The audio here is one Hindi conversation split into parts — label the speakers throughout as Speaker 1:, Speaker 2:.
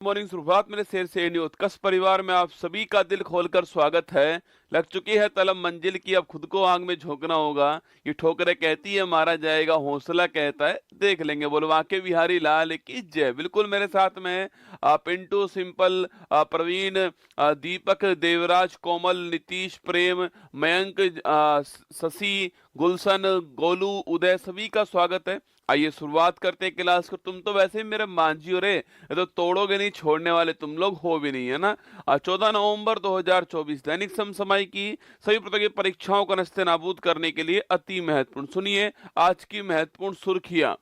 Speaker 1: मॉर्निंग सुप्रभात मेरे शेर से उत्कर्ष परिवार में आप सभी का दिल खोलकर स्वागत है। लग चुकी है तलब मंजिल की, अब खुद को आग में झोंकना होगा। ये ठोकरें कहती है मारा जाएगा, हौसला कहता है देख लेंगे। बोलो वाके बिहारी लाल की जय। बिल्कुल मेरे साथ में पिंटू, सिंपल, प्रवीण, दीपक, देवराज, कोमल, नीतीश, प्रेम, मयंक, शशि, गुलशन, गोलू, उदय, सभी का स्वागत है। आइए शुरुआत करते हैं क्लास को। तुम तो वैसे ही मेरे मांझी हो रे, ये तो तोड़ोगे नहीं, छोड़ने वाले तुम लोग हो भी नहीं, है ना। 14 नवंबर 2024 दैनिक समसमाई की सभी प्रकार की परीक्षाओं को नस्ते नाबूद करने के लिए अति महत्वपूर्ण। सुनिए आज की महत्वपूर्ण सुर्खियां।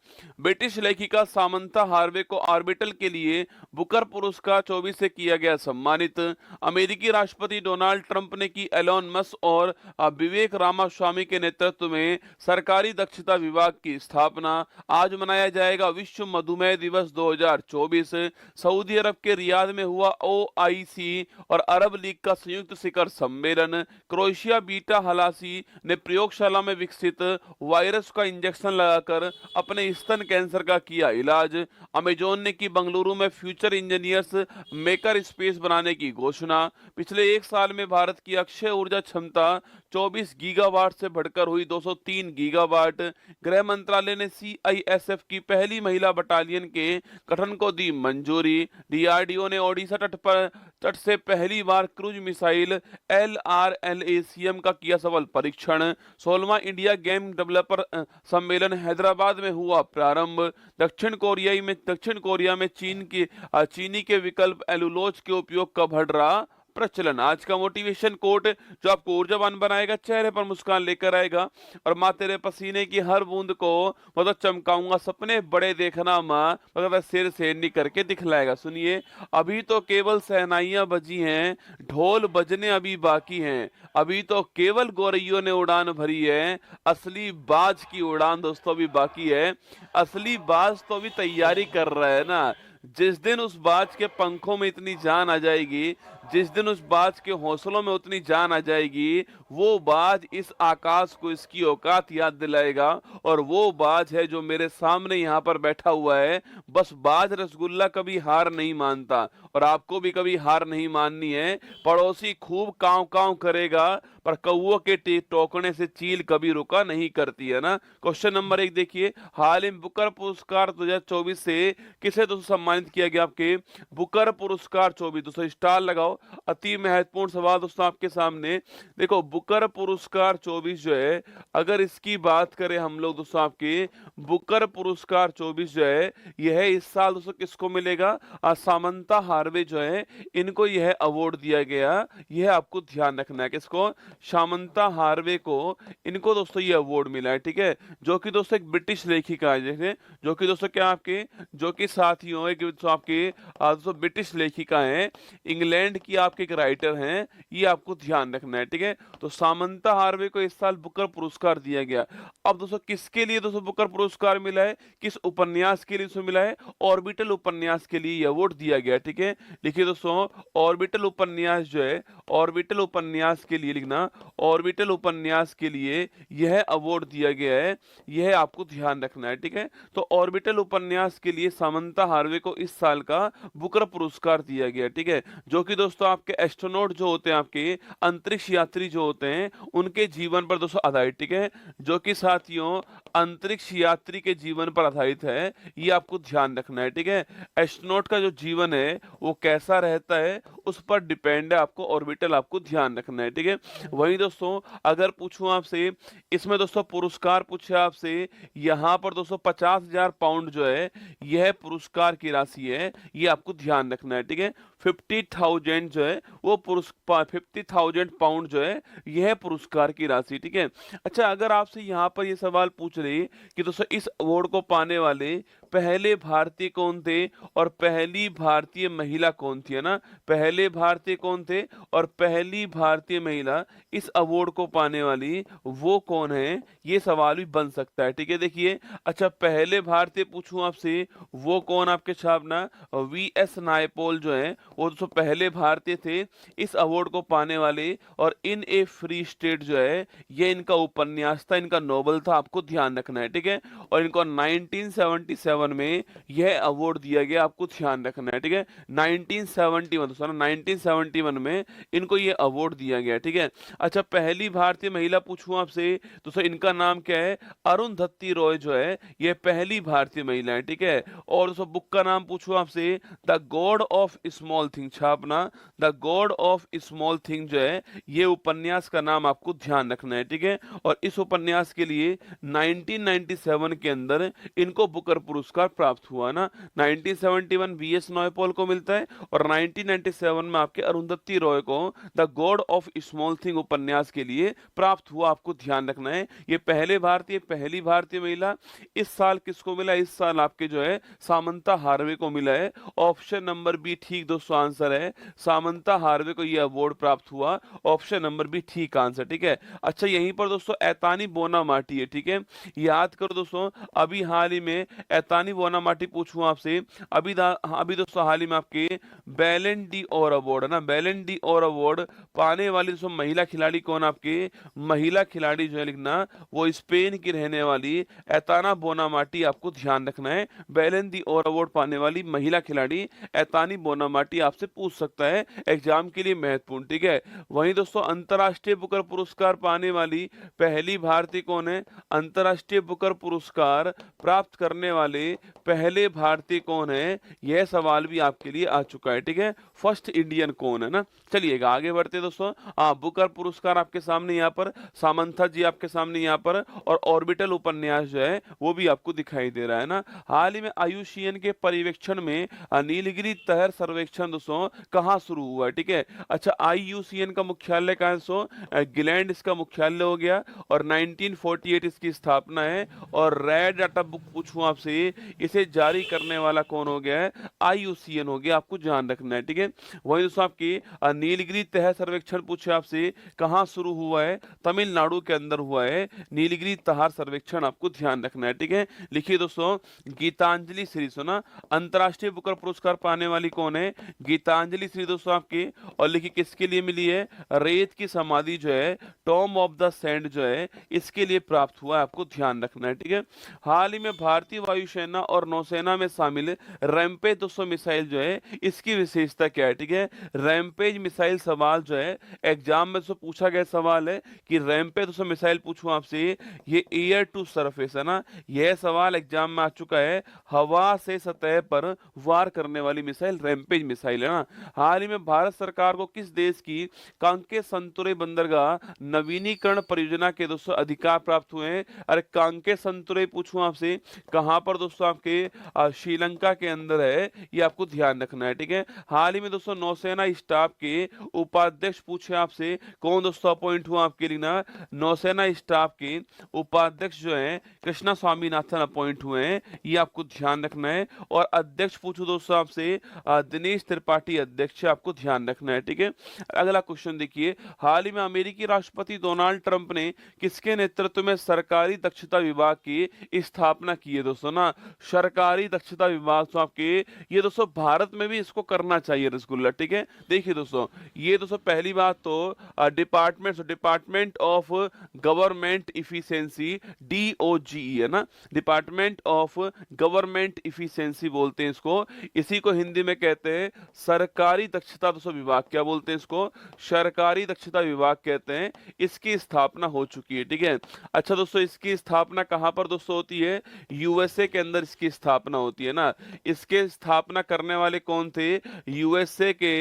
Speaker 1: ब्रिटिश लेखिका सामंथा हार्वे को ऑर्बिटल के लिए बुकर पुरस्कार 24 से किया गया सम्मानित। अमेरिकी राष्ट्रपति डोनाल्ड ट्रंप ने की एलोन मस्क और विवेक रामास्वामी के नेतृत्व में सरकारी दक्षता विभाग की स्थापना। आज मनाया जाएगा विश्व मधुमेह दिवस 2024। सऊदी अरब के रियाद में हुआ ओआईसी और अरब लीग का संयुक्त शिखर सम्मेलन। क्रोएशिया बीटा हलासी ने प्रयोगशाला में विकसित वायरस का इंजेक्शन लगाकर अपने स्तन कैंसर का किया इलाज। अमेजोन ने की बेंगलुरु में फ्यूचर इंजीनियर्स मेकर स्पेस बनाने की घोषणा। पिछले एक साल में भारत की अक्षय ऊर्जा क्षमता 24 गीगावाट से बढ़कर हुई 203 गीगावाट। गृह मंत्रालय ने सीआईएसएफ की पहली महिला बटालियन के गठन को दी मंजूरी। डीआरडीओ ने ओडिशा तट से पहली बार क्रूज मिसाइल LRLACM का किया सफल परीक्षण। 16वां इंडिया गेम डेवलपर सम्मेलन हैदराबाद में हुआ प्रारंभ। दक्षिण कोरिया में चीनी के विकल्प एलुलोज के उपयोग का बढ़ रहा प्रचलन। आज का मोटिवेशन कोट जो आपको ऊर्जावान बनाएगा, चेहरे पर मुस्कान लेकर आएगा और माँ तेरे पसीने की हर बूंद को मतलब चमकाऊंगा, सपने बड़े देखना माँ मतलब सिर से नहीं करके दिखलाएगा। सुनिए अभी तो केवल सहनाइयां बजी हैं, ढोल बजने अभी बाकी हैं। अभी तो केवल गोरैयों ने उड़ान भरी है, असली बाज की उड़ान दोस्तों अभी बाकी है। असली बाज तो अभी तैयारी कर रहा है ना। जिस दिन उस बाज के पंखों में इतनी जान आ जाएगी, जिस दिन उस बाज के हौसलों में उतनी जान आ जाएगी, वो बाज इस आकाश को इसकी औकात याद दिलाएगा। और वो बाज है जो मेरे सामने यहाँ पर बैठा हुआ है। बस बाज रसगुल्ला कभी हार नहीं मानता और आपको भी कभी हार नहीं माननी है। पड़ोसी खूब कांव कांव करेगा पर कौओं के टोकने से चील कभी रुका नहीं करती, है ना। क्वेश्चन नंबर 1 देखिए, हाल ही बुकर पुरस्कार 2024 से किसे दोस्तों सम्मानित किया गया? आपके बुकर पुरस्कार 24। दोस्तों स्टार लगाओ, अति महत्वपूर्ण सवाल दोस्तों आपके सामने। देखो बुकर पुरस्कार 24 जो है, अगर इसकी बात करें हम लोग दोस्तों, आपके बुकर पुरस्कार 24 जो है यह इस साल दोस्तों किसको मिलेगा? सामंथा हार्वे जो है इनको यह अवार्ड दिया गया। यह आपको ध्यान रखना है, किसको? सामंथा हार्वे को, इनको दोस्तों ये अवार्ड मिला है, ठीक है। जो कि दोस्तों एक ब्रिटिश लेखिका है, जैसे जो कि दोस्तों क्या आपके जो कि साथियों दोस्तों आपके दोस्तों ब्रिटिश लेखिका हैं, इंग्लैंड की आपके एक राइटर हैं, ये आपको ध्यान रखना है, ठीक है। तो सामंथा हार्वे को इस साल बुकर पुरस्कार दिया गया। अब दोस्तों किसके लिए दोस्तों बुकर पुरस्कार मिला है? किस उपन्यास के लिए दोस्तों मिला है? ऑर्बिटल उपन्यास के लिए यह अवार्ड दिया गया, ठीक है। लिखिए दोस्तों, ऑर्बिटल उपन्यास जो है, ऑर्बिटल उपन्यास के लिए लिखना, ऑर्बिटल उपन्यास के लिए यह अवार्ड दिया गया है, यह आपको ध्यान रखना है, ठीक है। तो ऑर्बिटल उपन्यास के लिए सामंथा हार्वे को इस साल का बुकर पुरस्कार दिया गया, ठीक है। जो कि दोस्तों आपके एस्ट्रोनॉट जो होते हैं, आपके अंतरिक्ष यात्री जो होते हैं, उनके जीवन पर दोस्तों आधारित, ठीक है। जो कि साथियों अंतरिक्ष यात्री के जीवन पर आधारित है, ये आपको ध्यान रखना है, ठीक है। एस्ट्रोनॉट का जो जीवन है वो कैसा रहता है उस पर डिपेंड है, आपको ऑर्बिटल आपको ध्यान रखना है, ठीक है। वहीं दोस्तों अगर पूछूं आपसे, इसमें दोस्तों पुरस्कार पूछे आपसे, यहाँ पर दोस्तों 50,000 पाउंड जो है यह पुरस्कार की राशि है, ये आपको ध्यान रखना है, ठीक है। 50,000 जो है वो पुरस्कार, 50,000 पाउंड जो है यह पुरस्कार की राशि, ठीक है। अच्छा अगर आपसे यहाँ पर ये सवाल पूछ रहे कि दोस्तों इस अवार्ड को पाने वाले पहले भारतीय कौन थे और पहली भारतीय महिला कौन थी, है ना। पहले भारतीय कौन थे और पहली भारतीय महिला इस अवार्ड को पाने वाली वो कौन है, ये सवाल भी बन सकता है, ठीक है। देखिए अच्छा पहले भारतीय पूछूं आपसे, वो कौन आपके छापना? VS नायपॉल जो है वो दोस्तों पहले भारतीय थे इस अवार्ड को पाने वाले। और इन ए फ्री स्टेट जो है ये इनका उपन्यास था, इनका नोवेल था, आपको ध्यान रखना है, ठीक है। और इनको 1977 1971 में यह अवार्ड दिया गया, आपको ध्यान रखना है, ठीक है। 1971 दोस्तों, 1971 में इनको ये अवार्ड दिया गया, ठीक है। अच्छा, पहली भारतीय महिला पूछूं आपसे दोस्तों, इनका नाम क्या है? अरुंधति रॉय जो है ये पहली भारतीय महिला है, ठीक है। और दोस्तों बुक का नाम पूछूं आपसे, the god of small thing, छापना the god of small thing जो है ये उपन्यास का नाम आपको ध्यान रखना है, ठीक है। और इस उपन्यास के लिए 1997 के अंदर इनको बुकर पुरस्कार प्राप्त हुआ ना। 1971 वीएस नॉयपॉल को मिलता है और 1997 में आपके अरुंधति रॉय को the god of small thing उपन्यास के लिए प्राप्त हुआ, आपको ध्यान रखना है। ये पहली भारतीय महिला। इस साल किसको मिला? इस साल आपके जो है सामंता हार्वे को मिला है। ऑप्शन नंबर बी ठीक दोस्तों आंसर है, सामंता हार्वे को यह अवार्ड प्राप्त हुआ। ऑप्शन नंबर बी ठीक आंसर, ठीक है। अच्छा, यहीं पर दोस्तों एतानी बोनामाटी है, ठीक है। याद करो दोस्तों, अभी हाल ही में एतानी बोनामाटी पूछूं आपसे, अभी दोस्तों हाल ही में आपके बैलन डी और अवार्ड है ना, बैलन डी और अवार्ड पाने वाली दोस्तों महिला खिलाड़ी कौन? आपके महिला खिलाड़ी जो है लिखना, वो स्पेन की रहने वाली एताना बोनामाटी, आपको ध्यान रखना है। बैलन डी और अवार्ड पाने वाली महिला खिलाड़ी एतानी बोनामाटी आपसे पूछ सकता है एग्जाम के लिए, महत्वपूर्ण, ठीक है। वहीं दोस्तों अंतरराष्ट्रीय बुकर पुरस्कार पाने वाली पहली भारतीय कौन है? अंतरराष्ट्रीय बुकर पुरस्कार प्राप्त करने वाले पहले भारतीय कौन है? यह सवाल भी आपके लिए आ चुका है, ठीक है। फर्स्ट इंडियन कौन है ना। चलिएगा आगे बढ़ते दोस्तों। बुकर पुरस्कार आपके सामने यहाँ पर, सामंथा जी आपके सामने यहाँ पर, और ऑर्बिटल उपन्यास जो है वो भी आपको दिखाई दे रहा है ना। हाल ही में आयुषीएन के पर्यवेक्षण में नीलगिरी तहर सर्वेक्षण दोस्तों कहाँ शुरू हुआ है, ठीक है। अच्छा, आईयूसीएन का मुख्यालय कहाँ है दोस्तों? ग्लैंड इसका मुख्यालय हो गया, और 1948 इसकी स्थापना है। और रेड डाटा बुक पूछूं आपसे, इसे जारी करने वाला कौन हो गया है? आईयूसीएन हो गया, आपको ध्यान रखना है, ठीक है। वही दोस्तों आपकी नीलगिरी तह सर्वेक्षण पूछे आपसे कहाँ शुरू हुआ है? तमिलनाडु के अंदर हुआ है नीलगिरी तहार सर्वेक्षण, आपको ध्यान रखना है, ठीक है। लिखिए दोस्तों, गीतांजलि श्री सुना, अंतरराष्ट्रीय बुकर पुरस्कार पाने वाली कौन है? गीतांजलि श्री दोस्तों आपकी। और लिखिए किसके लिए मिली है? रेत की समाधि जो है, टॉम ऑफ द सैंड जो है, इसके लिए प्राप्त हुआ है, आपको ध्यान रखना है, ठीक है। हाल ही में भारतीय वायुसेना और नौसेना में शामिल रैमपेज 200 मिसाइल जो है, इसकी विशेषता क्या है, ठीक है। रैमपेज मिसाइल सवाल जो है एग्जाम में पूछा गया सवाल है कि रैमपेज 200 मिसाइल पूछूं आपसे, ये एयर टू सरफेस है ना, यह सवाल एग्जाम में आ चुका है। हवा से सतह पर वार करने वाली मिसाइल रैमपेज मिसाइल है ना। हाल ही में भारत सरकार को किस देश की कांके संतुरे बंदरगाह नवीनीकरण परियोजना के दोस्तों अधिकार प्राप्त हुए हैं? अरे कांके संतुरे पूछूं आपसे कहां पर दोस्तों? आपके श्रीलंका के अंदर है, ये आपको ध्यान रखना है, ठीक है। हाल ही में दोस्तों नौसेना स्टाफ के उपाध्यक्ष पूछे आपसे, कौन दोस्तों अपॉइंट हुआ आपके लिए ना? नौसेना स्टाफ के उपाध्यक्ष जो है कृष्णा स्वामीनाथन अपॉइंट हुए हैं, ये आपको ध्यान रखना है। और अध्यक्ष पूछो दोस्तों आपसे, दिनेश त्रिपाठी अध्यक्ष, आपको ध्यान रखना है, ठीक है। अगला क्वेश्चन देखिए, हाल ही में अमेरिकी राष्ट्रपति डोनाल्ड ट्रंप ने किसके नेतृत्व में सरकारी दक्षता विभाग की स्थापना की है दोस्तों ना? सरकारी दक्षता विभाग, तो आपके ये दोस्तों भारत में भी इसको करना चाहिए रसगुल्ला, ठीक है। देखिए दोस्तों, ये दोस्तों पहली बात तो department of government efficiency, DOGE है ना, डिपार्टमेंट ऑफ गवर्नमेंट इफिशिएंसी बोलते हैं इसको। इसी को हिंदी में कहते हैं सरकारी दक्षता दोस्तों विभाग। क्या बोलते हैं इसको? सरकारी दक्षता विभाग कहते हैं। इसकी स्थापना हो चुकी है, ठीक है। अच्छा दोस्तों, इसकी स्थापना कहां पर दोस्तों होती है? यूएसए के अंदर इसकी स्थापना होती है ना। इसके स्थापना करने वाले कौन थे? यूएसए के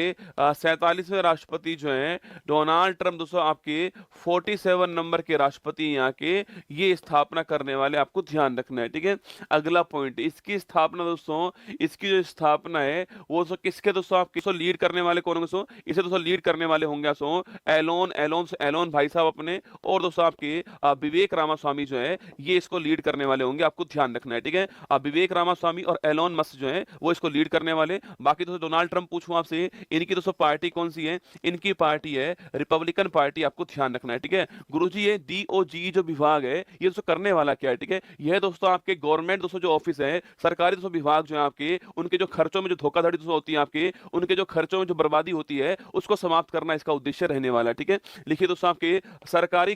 Speaker 1: 47वें राष्ट्रपति जो हैं डोनाल्ड ट्रंप दोस्तों, आपके 47 नंबर के राष्ट्रपति यहाँ के, ये स्थापना करने वाले, आपको ध्यान रखना है, ठीक है। अगला पॉइंट, इसकी स्थापना दोस्तों, इसकी जो स्थापना है वो दोस्तों किसके दोस्तों आपके दोस्तों लीड करने वाले कौन होंगे दोस्तों? इसे दोस्तों लीड करने वाले होंगे एलोन भाई साहब अपने, और दोस्तों आपके विवेक रामास्वामी जो है ये इसको लीड करने वाले होंगे, आपको ध्यान रखना है, ठीक है। विवेक रामास्वामी और एलोन मस्क जो है वो इसको लीड करने वाले। बाकी दोस्तों डोनाल्ड ट्रंप पूछूं आपसे, इनकी दोस्तों पार्टी कौन सी है? इनकी पार्टी है रिपब्लिकन पार्टी, आपको ध्यान रखना है, ठीक है। गुरुजी ये DOGE जो विभाग है ये दोस्तों करने वाला क्या है, ठीक है। यह दोस्तों आपके गवर्नमेंट दोस्तों जो ऑफिस है, सरकारी दोस्तों विभाग जो है आपके, उनके जो खर्चों में जो धोखाधड़ी दोस्तों होती है आपके, उनके जो खर्चों में जो बर्बादी होती है उसको समाप्त करना इसका उद्देश्य रहने वाला है, ठीक है। लिखिए दोस्तों, आपके सरकारी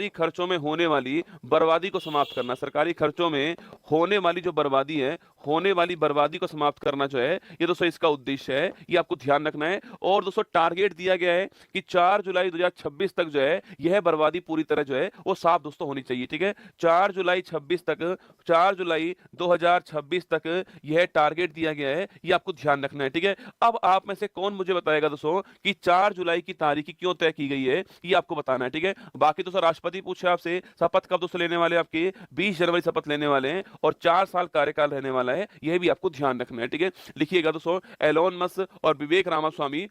Speaker 1: खर्चों में होने वाली बर्बादी को समाप्त करना, सरकारी खर्चों में होने वाली जो बर्बादी है, होने वाली बर्बादी को समाप्त करना जो है, ये दोस्तों इसका उद्देश्य है, ये आपको ध्यान रखना है। और दोस्तों टारगेट दिया गया है कि 4 जुलाई 2026 तक जो है यह बर्बादी पूरी तरह जो है वो साफ दोस्तों होनी चाहिए, ठीक है। 4 जुलाई 26 तक, 4 जुलाई 2026 तक यह टारगेट दिया गया है, ये आपको ध्यान रखना है, ठीक है। अब आप में से कौन मुझे बताएगा दोस्तों कि 4 जुलाई की तारीख क्यों तय की गई है, ये आपको बताना है, ठीक है। बाकी दोस्तों राष्ट्रपति पूछे आपसे शपथ कब दोस्तों लेने वाले, आपके 20 जनवरी शपथ लेने वाले हैं और 4 साल कार्यकाल रहने वाला है, यह भी आपको ध्यान रखना है, ठीक है। लिखिएगा दोस्तों एलोन मस्क और Vivek Ramaswamy.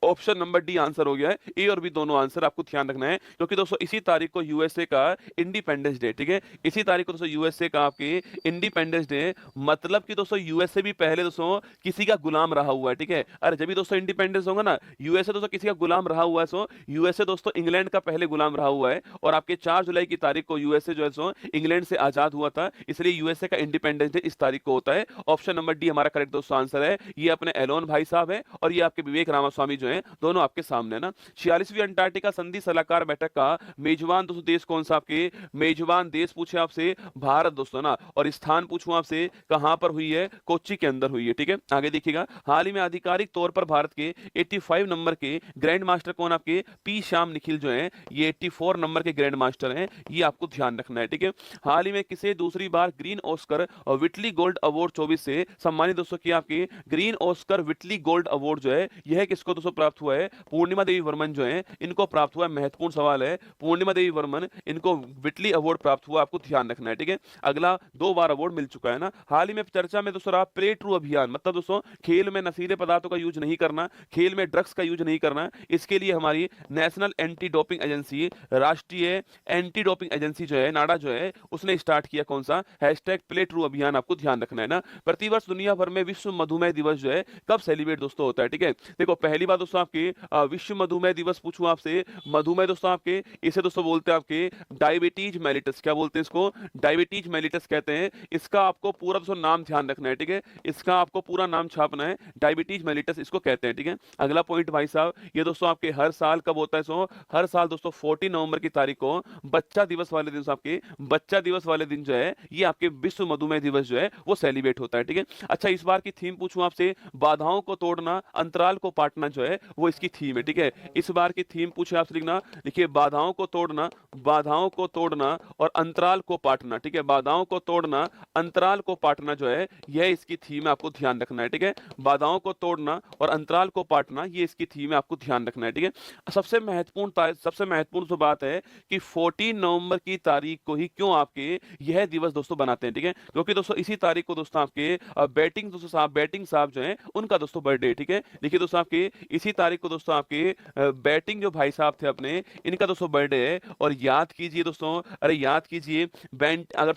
Speaker 1: Option number D answer हो गया है, ए और बी दोनों आंसर आपको ध्यान रखना है, क्योंकि दोस्तों इसी तारीख को यूएसए का इंडिपेंडेंस डे, ठीक है। इसी तारीख को दोस्तों यूएसए का आपके इंडिपेंडेंस डे, मतलब कि दोस्तों यूएसए भी पहले दोस्तों किसी का गुलाम रहा हुआ है, ठीक है। अरे जब भी दोस्तों इंडिपेंडेंस होगा ना, यूएसए दोस्तों किसी का गुलाम रहा हुआ है, सो यूएसए दोस्तों इंग्लैंड का पहले गुलाम रहा हुआ है और आपके 4 जुलाई की तारीख को यूएसए जो है सो इंग्लैंड से आजाद हुआ था, इसलिए यूएसए का इंडिपेंडेंस डे इस तारीख को होता है। ऑप्शन नंबर डी हमारा करेक्ट दोस्तों आंसर है। ये अपने एलोन भाई साहब है और ये आपके विवेक रामास्वामी जो है, दोनों आपके सामने ना। 46वीं अंटार्कटिका संधि सलाहकार बैठक का मेजबान दोस्तों देश कौन सा, आपके मेजबान देश पूछे आपसे भारत दोस्तों ना, और स्थान पूछूं आपसे कहां पर हुई है, कोच्चि के अंदर हुई है, ठीक है। आगे देखिएगा, हाल ही में आधिकारिक तौर पर भारत के 85 नंबर के ग्रैंड मास्टर कौन, आपके पी श्याम निखिल जो है, ये 84 नंबर के ग्रैंड मास्टर हैं, ये आपको ध्यान रखना है, ठीक है। हाल ही में किसे दूसरी बार ग्रीन ऑस्कर और विटली गोल्ड अवार्ड 24 से सम्मानित दोस्तों की, आपके ग्रीन ऑस्कर विटली गोल्ड अवार्ड जो है, यह किसको दोस्तों प्राप्त हुआ है, पूर्णिमा देवी वर्मन जो है, इनको प्राप्त हुआ है। महत्वपूर्ण सवाल है, पूर्णिमा देवी वर्मन, इनको विटली अवार्ड प्राप्त हुआ, आपको ध्यान रखना है, ठीक है। अगला 2 बार अवार्ड मिल चुका है ना। हाल ही में चर्चा में दोस्तों रहा प्ले ट्रू अभियान, मतलब दोस्तों खेल में नशीले पदार्थों का यूज नहीं करना, खेल में ड्रग्स का यूज नहीं करना, इसके लिए हमारी नेशनल एंटी डोपिंग एजेंसी, राष्ट्रीय एंटी डोपिंग एजेंसी जो है, नाडा जो है, उसने स्टार्ट किया कौन सा, #प्ले ट्रू अभियान, आपको ध्यान रखना है ना। प्रतिवर्ष दुनिया भर में विश्व मधुमेह दिवस जो है कब सेलिब्रेट दोस्तों होता है, ठीक है। देखो पहली बात दोस्तों आपकी विश्व मधुमेह दिवस पूछूं आपसे, मधुमेह दोस्तों आपके इसे दोस्तों बोलते हैं आपके डायबिटीज मेलिटस, क्या बोलते हैं इसको, डायबिटीज मेलिटस कहते हैं। इसका आपको पूरा दोस्तों नाम ध्यान रखना है, ठीक है। इसका आपको पूरा नाम छापना है, डायबिटीज मेलिटस इसको कहते हैं, ठीक है। अगला पॉइंट भाई साहब, ये दोस्तों आपके हर साल कब होता है, सो हर साल दोस्तों 14 नवंबर की तारीख को बच्चा दिवस वाले दिन, आपके बच्चा दिवस वाले दिन जो है, ये आपके विश्व मधुमेह दिवस जो है वो सेलिब्रेट होता है, ठीक है। अच्छा इस बार की थीम पूछूं आपसे, बाधाओं को तोड़ना अंतराल को पाटना जो है वो इसकी थीम है, ठीक है। इस बार की थीम पूछे आपसे, लिखना, लिखिए बाधाओं को तोड़ना, बाधाओं को तोड़ना और अंतराल को पाटना, ठीक है। बाधाओं को तोड़ना, अंतराल को पाटना जो है, यह इसकी थीम है, आपको ध्यान रखना है, ठीक है। बाधाओं को तोड़ना और अंतराल को पाटना, ये इसकी थीम है, आपको ध्यान रखना है, ठीक है। सबसे महत्वपूर्ण तो बात है कि 14 नवंबर की तारीख को ही क्यों आपके यह दिवस दोस्तों बनाते हैं, ठीक है, क्योंकि दोस्तों इसी तारीख को दोस्तों आपके बैटिंग साहब जो हैं उनका दोस्तों बर्थडे, ठीक है। देखिए दोस्तों आपके इसी तारीख को दोस्तों आपके बैटिंग जो भाई साहब थे अपने, इनका दोस्तों बर्थडे है। और याद कीजिए दोस्तों, अरे याद कीजिए, अगर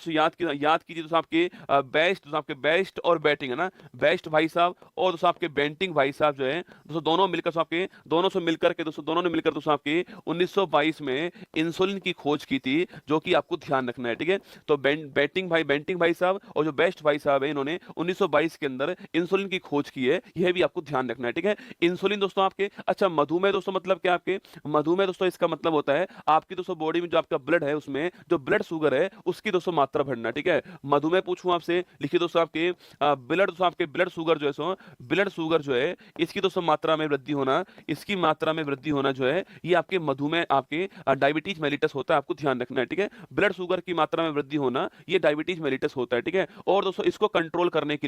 Speaker 1: याद कीजिए दोस्तों आपके बेस्ट और बैटिंग है ना, बेस्ट भाई साहब और दोस्तों आपके बैटिंग भाई साहब जो है दोस्तों, दोनों ने मिलकर के दोस्तों आपके 1922 में इंसुलिन की खोज की थी, जो कि आपको ध्यान रखना है, ठीक है। तो बैटिंग भाई साहब और जो बेस्ट भाई साहब है, इन्होंने 1922 के अंदर इंसुलिन की खोज की है, यह भी आपको ध्यान रखना है, ठीक है। इंसुलिन दोस्तों आपके, अच्छा मधुमेह दोस्तों मतलब क्या, आपके मधुमेह दोस्तों इसका मतलब होता है आपकी दोस्तों बॉडी में जो आपका ब्लड है, उसमें जो ब्लड शुगर है उसकी दोस्तों मात्रा बढ़ना, ठीक है। मधुमेह पूछूं आपसे, लिखिए दोस्तों आपके ब्लड शुगर जो है, सो ब्लड शुगर जो है इसकी दोस्तों मात्रा में वृद्धि होना, इसकी मात्रा में वृद्धि होना जो है, ये आपके मधुमेह, आपके डायबिटीज मेलिटस होता है, आपको ध्यान रखना है, ठीक है। ब्लड शुगर की मात्रा में वृद्धि होना, ये डायबिटीज मेलिटस होता है, ठीक है। और दोस्तों इसको कंट्रोल करने के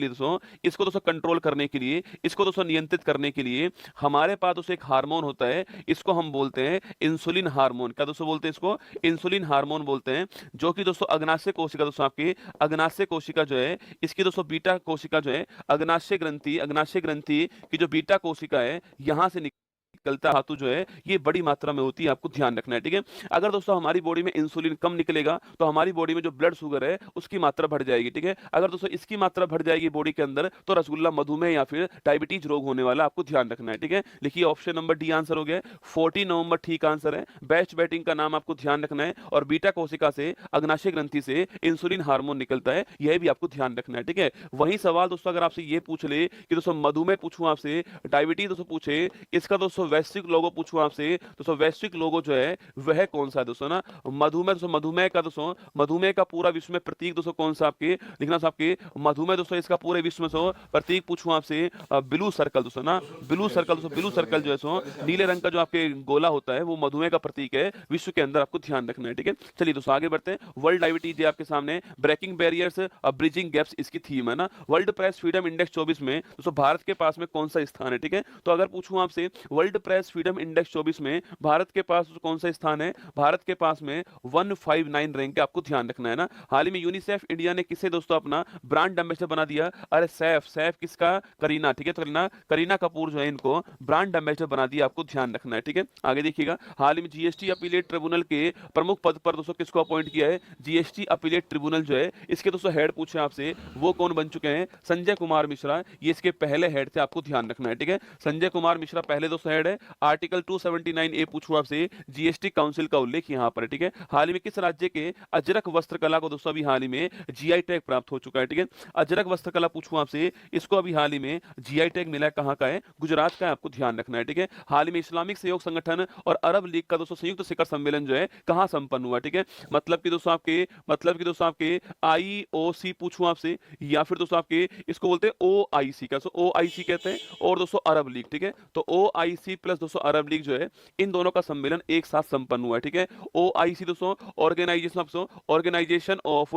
Speaker 1: लिए इसको दोस्तों नियंत्रित करने के लिए हमारे पास दोस्तों एक हार्मोन होता है, इसको हम बोलते हैं इंसुलिन हार्मोन। क्या दोस्तों बोलते हैं इसको, इंसुलिन हार्मोन बोलते हैं, जो कि दोस्तों अग्नाशय कोशिका दोस्तों आपकी अग्नाशय कोशिका जो है, इसकी दोस्तों बीटा कोशिका जो है, अग्नाशय ग्रंथि की जो बीटा कोशिका है, यहां से निकलता धातु जो है ये बड़ी मात्रा में होती है, आपको ध्यान रखना है, ठीक है। अगर दोस्तों हमारी बॉडी में इंसुलिन कम निकलेगा तो हमारी बॉडी में जो ब्लड शुगर है उसकी मात्रा बढ़ जाएगी, ठीक है। अगर दोस्तों इसकी मात्रा बढ़ जाएगी बॉडी के अंदर तो रसगुल्ला मधुमेह या फिर डायबिटीज रोग होने वाला, आपको ध्यान रखना है, ठीक है। लिखिए ऑप्शन नंबर डी आंसर हो गया, 14 नवंबर ठीक आंसर है। बेस्ट बैटिंग का नाम आपको ध्यान रखना है, और बीटा कोशिका से अग्नाशय ग्रंथि से इंसुलिन हार्मोन निकलता है, यह भी आपको ध्यान रखना है, ठीक है। वही सवाल दोस्तों अगर आपसे ये पूछ ले कि दोस्तों मधुमेह पूछूं आपसे, डायबिटीज दोस्तों पूछे, इसका दोस्तों वैश्विक लोगो पूछूं आपसे, दोस्तों वैश्विक लोगो जो है वह कौन सा है दोस्तों ना, मधुमेह, दोस्तों मधुमेह का, दोस्तों मधुमेह का पूरा विश्व में प्रतीक दोस्तों कौन सा आपके लिखना है आपके, मधुमेह दोस्तों इसका पूरे विश्व में सो प्रतीक पूछूं आपसे, ब्लू सर्कल दोस्तों ना, ब्लू सर्कल, दोस्तों ब्लू सर्कल जो है सो नीले रंग का जो आपके गोला होता है वो मधुमेह का प्रतीक है विश्व के अंदर, आपको ध्यान रखना है, ठीक है। चलिए दोस्तों आगे बढ़ते हैं। वर्ल्ड डायबिटीज डे आपके सामने, ब्रेकिंग बैरियर्स, ब्रिजिंग गैप्स इसकी थीम है ना। वर्ल्ड प्रेस फ्रीडम इंडेक्स 24 में दोस्तों भारत के पास में कौन सा स्थान है, ठीक है। तो अगर पूछूं आपसे वर्ल्ड प्रेस फ्रीडम इंडेक्स 24 में भारत के पास कौन सा स्थान है, भारत के पास में 159 रैंक है, आपको ध्यान रखना है ना। हाल ही में यूनिसेफ इंडिया ने किसे दोस्तों अपना ब्रांड एम्बेसडर बना दिया, अरे सैफ, सैफ किसका, करीना, ठीक है। तो करीना कपूर जो है इनको ब्रांड एम्बेसडर बना दिया, आपको ध्यान रखना है, ठीक है। आगे देखिएगा, हाल ही में जीएसटी अपीलेट ट्रिब्यूनल के प्रमुख पद पर दोस्तों किसको अपॉइंट किया है, जीएसटी अपीलेट ट्रिब्यूनल जो है इसके दोस्तों हेड पूछे आपसे वो कौन बन चुके हैं, संजय कुमार मिश्रा, ये इसके पहले हेड थे, आपको ध्यान रखना है, ठीक है। संजय कुमार मिश्रा पहले दोस्तों हेड है। आर्टिकल 279A पूछूं आपसे, जीएसटी काउंसिल का उल्लेख यहां पर है, ठीक है। हाल ही में किस राज्य के अजरक वस्त्रकला को दोस्तों अभी हाल ही में जीआई टैग प्राप्त हो चुका है, ठीक है। अजरक वस्त्रकला पूछूं आपसे, इसको अभी हाल ही में जीआई टैग मिला है, कहां का है, गुजरात का है, आपको ध्यान रखना है, ठीक है। हाल ही में इस्लामिक सहयोग संगठन और अरब लीग का दोस्तों संयुक्त शिखर सम्मेलन जो है कहां संपन्न हुआ, ठीक है। मतलब कि दोस्तों आपके आईओसी पूछूं आपसे, या फिर दोस्तों आपके इसको बोलते हैं ओआईसी का, ओआईसी कहते हैं, और दोस्तों अरब लीग, ठीक है। तो ओआईसी प्लस दोस्तों अरब लीग जो है इन दोनों का सम्मेलन एक साथ संपन्न हुआ है, ठीक है। ओआईसी दोस्तों ऑर्गेनाइजेशन ऑफ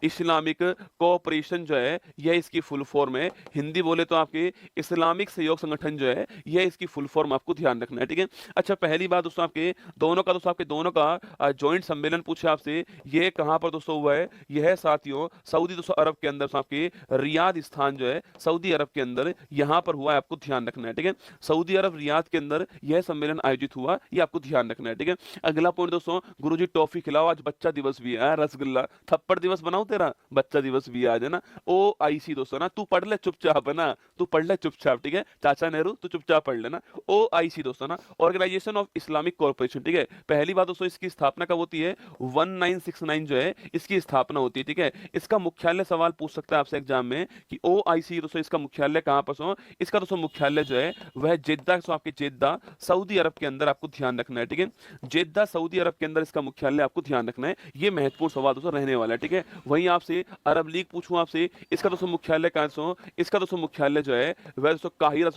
Speaker 1: इस्लामिक कोऑपरेशन जो है यह इसकी फुल फॉर्म है। हिंदी बोले तो आपके इस्लामिक सहयोग संगठन जो है यह इसकी फुल फॉर्म, आपको ध्यान रखना है, ठीक है। अच्छा, पहली बात दोस्तों आपके दोनों का ज्वाइंट सम्मेलन पूछे आपसे, यह कहां पर दोस्तों हुआ है, यह साथियों सऊदी दोस्तों अरब के अंदर आपके रियाद स्थान जो है सऊदी अरब के अंदर यहां पर हुआ है, आपको ध्यान रखना है, ठीक है। सऊदी अरब रियाद के अंदर यह सम्मेलन आयोजित हुआ, ये आपको ध्यान रखना है, ठीक है। अगला पॉइंट दोस्तों, गुरुजी टॉफी खिलाओ, आज बच्चा दिवस भी है, रसगुल्ला थप्पड़ दिवस बनाओ तेरा, बच्चा दिवस भी आज है ना। ओआईसी दोस्तों ना, तू पढ़ ले चुपचाप है ना, तू पढ़ ले चुपचाप, ठीक है। चाचा नेहरू तू चुपचाप पढ़ लेना। ओआईसी दोस्तों ना, ऑर्गेनाइजेशन ऑफ इस्लामिक कॉर्पोरेशन, ठीक है। पहली बात दोस्तों इसकी स्थापना कब होती है, 1969 जो है इसकी स्थापना होती है, ठीक है। इसका मुख्यालय, सवाल पूछ सकता है आपसे एग्जाम में कि ओआईसी दोस्तों इसका मुख्यालय कहां पर हो, इसका दोस्तों मुख्यालय जो है वह जेद्दा, आपके जेद्दा सऊदी अरब के अंदर, आपको ध्यान रखना है, ठीक है। जेद्दा सऊदी अरब के अंदर इसका मुख्यालय, आपको ध्यान रखना है, ये महत्वपूर्ण सवाल दोस्तों रहने वाला है, ठीक है। वहीं आपसे अरब लीग पूछूं आपसे, इसका दोस्तों मुख्यालय कहां से, इसका दोस्तों मुख्यालय जो है वह दोस्तों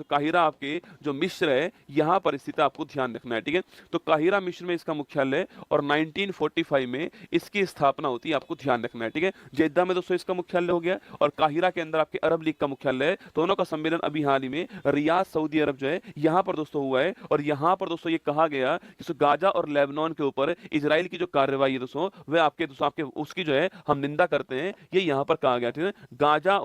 Speaker 1: काहिरा आपके जो मिस्र है यहां पर स्थित है, आपको ध्यान रखना है, ठीक है। तो काहिरा मिस्र में इसका मुख्यालय, और 1945 में इसकी स्थापना होती है, आपको ध्यान रखना है, ठीक है। जेद्दा में दोस्तों इसका मुख्यालय हो गया, और काहिरा के अंदर आपके अरब लीग का मुख्यालय है। दोनों का सम्मेलन अभी हाल ही में रियाद सऊदी अरब जो है यहां पर दोस्तों हुआ है, और यहां पर दोस्तों ये कहा गया कि गाजा और लेबनान के ऊपर इजराइल की जो कार्रवाई है दोस्तों वह आपके उसकी जो है हम निंदा करते हैं, ये यहां पर कहा गया, ठीक है। गाजा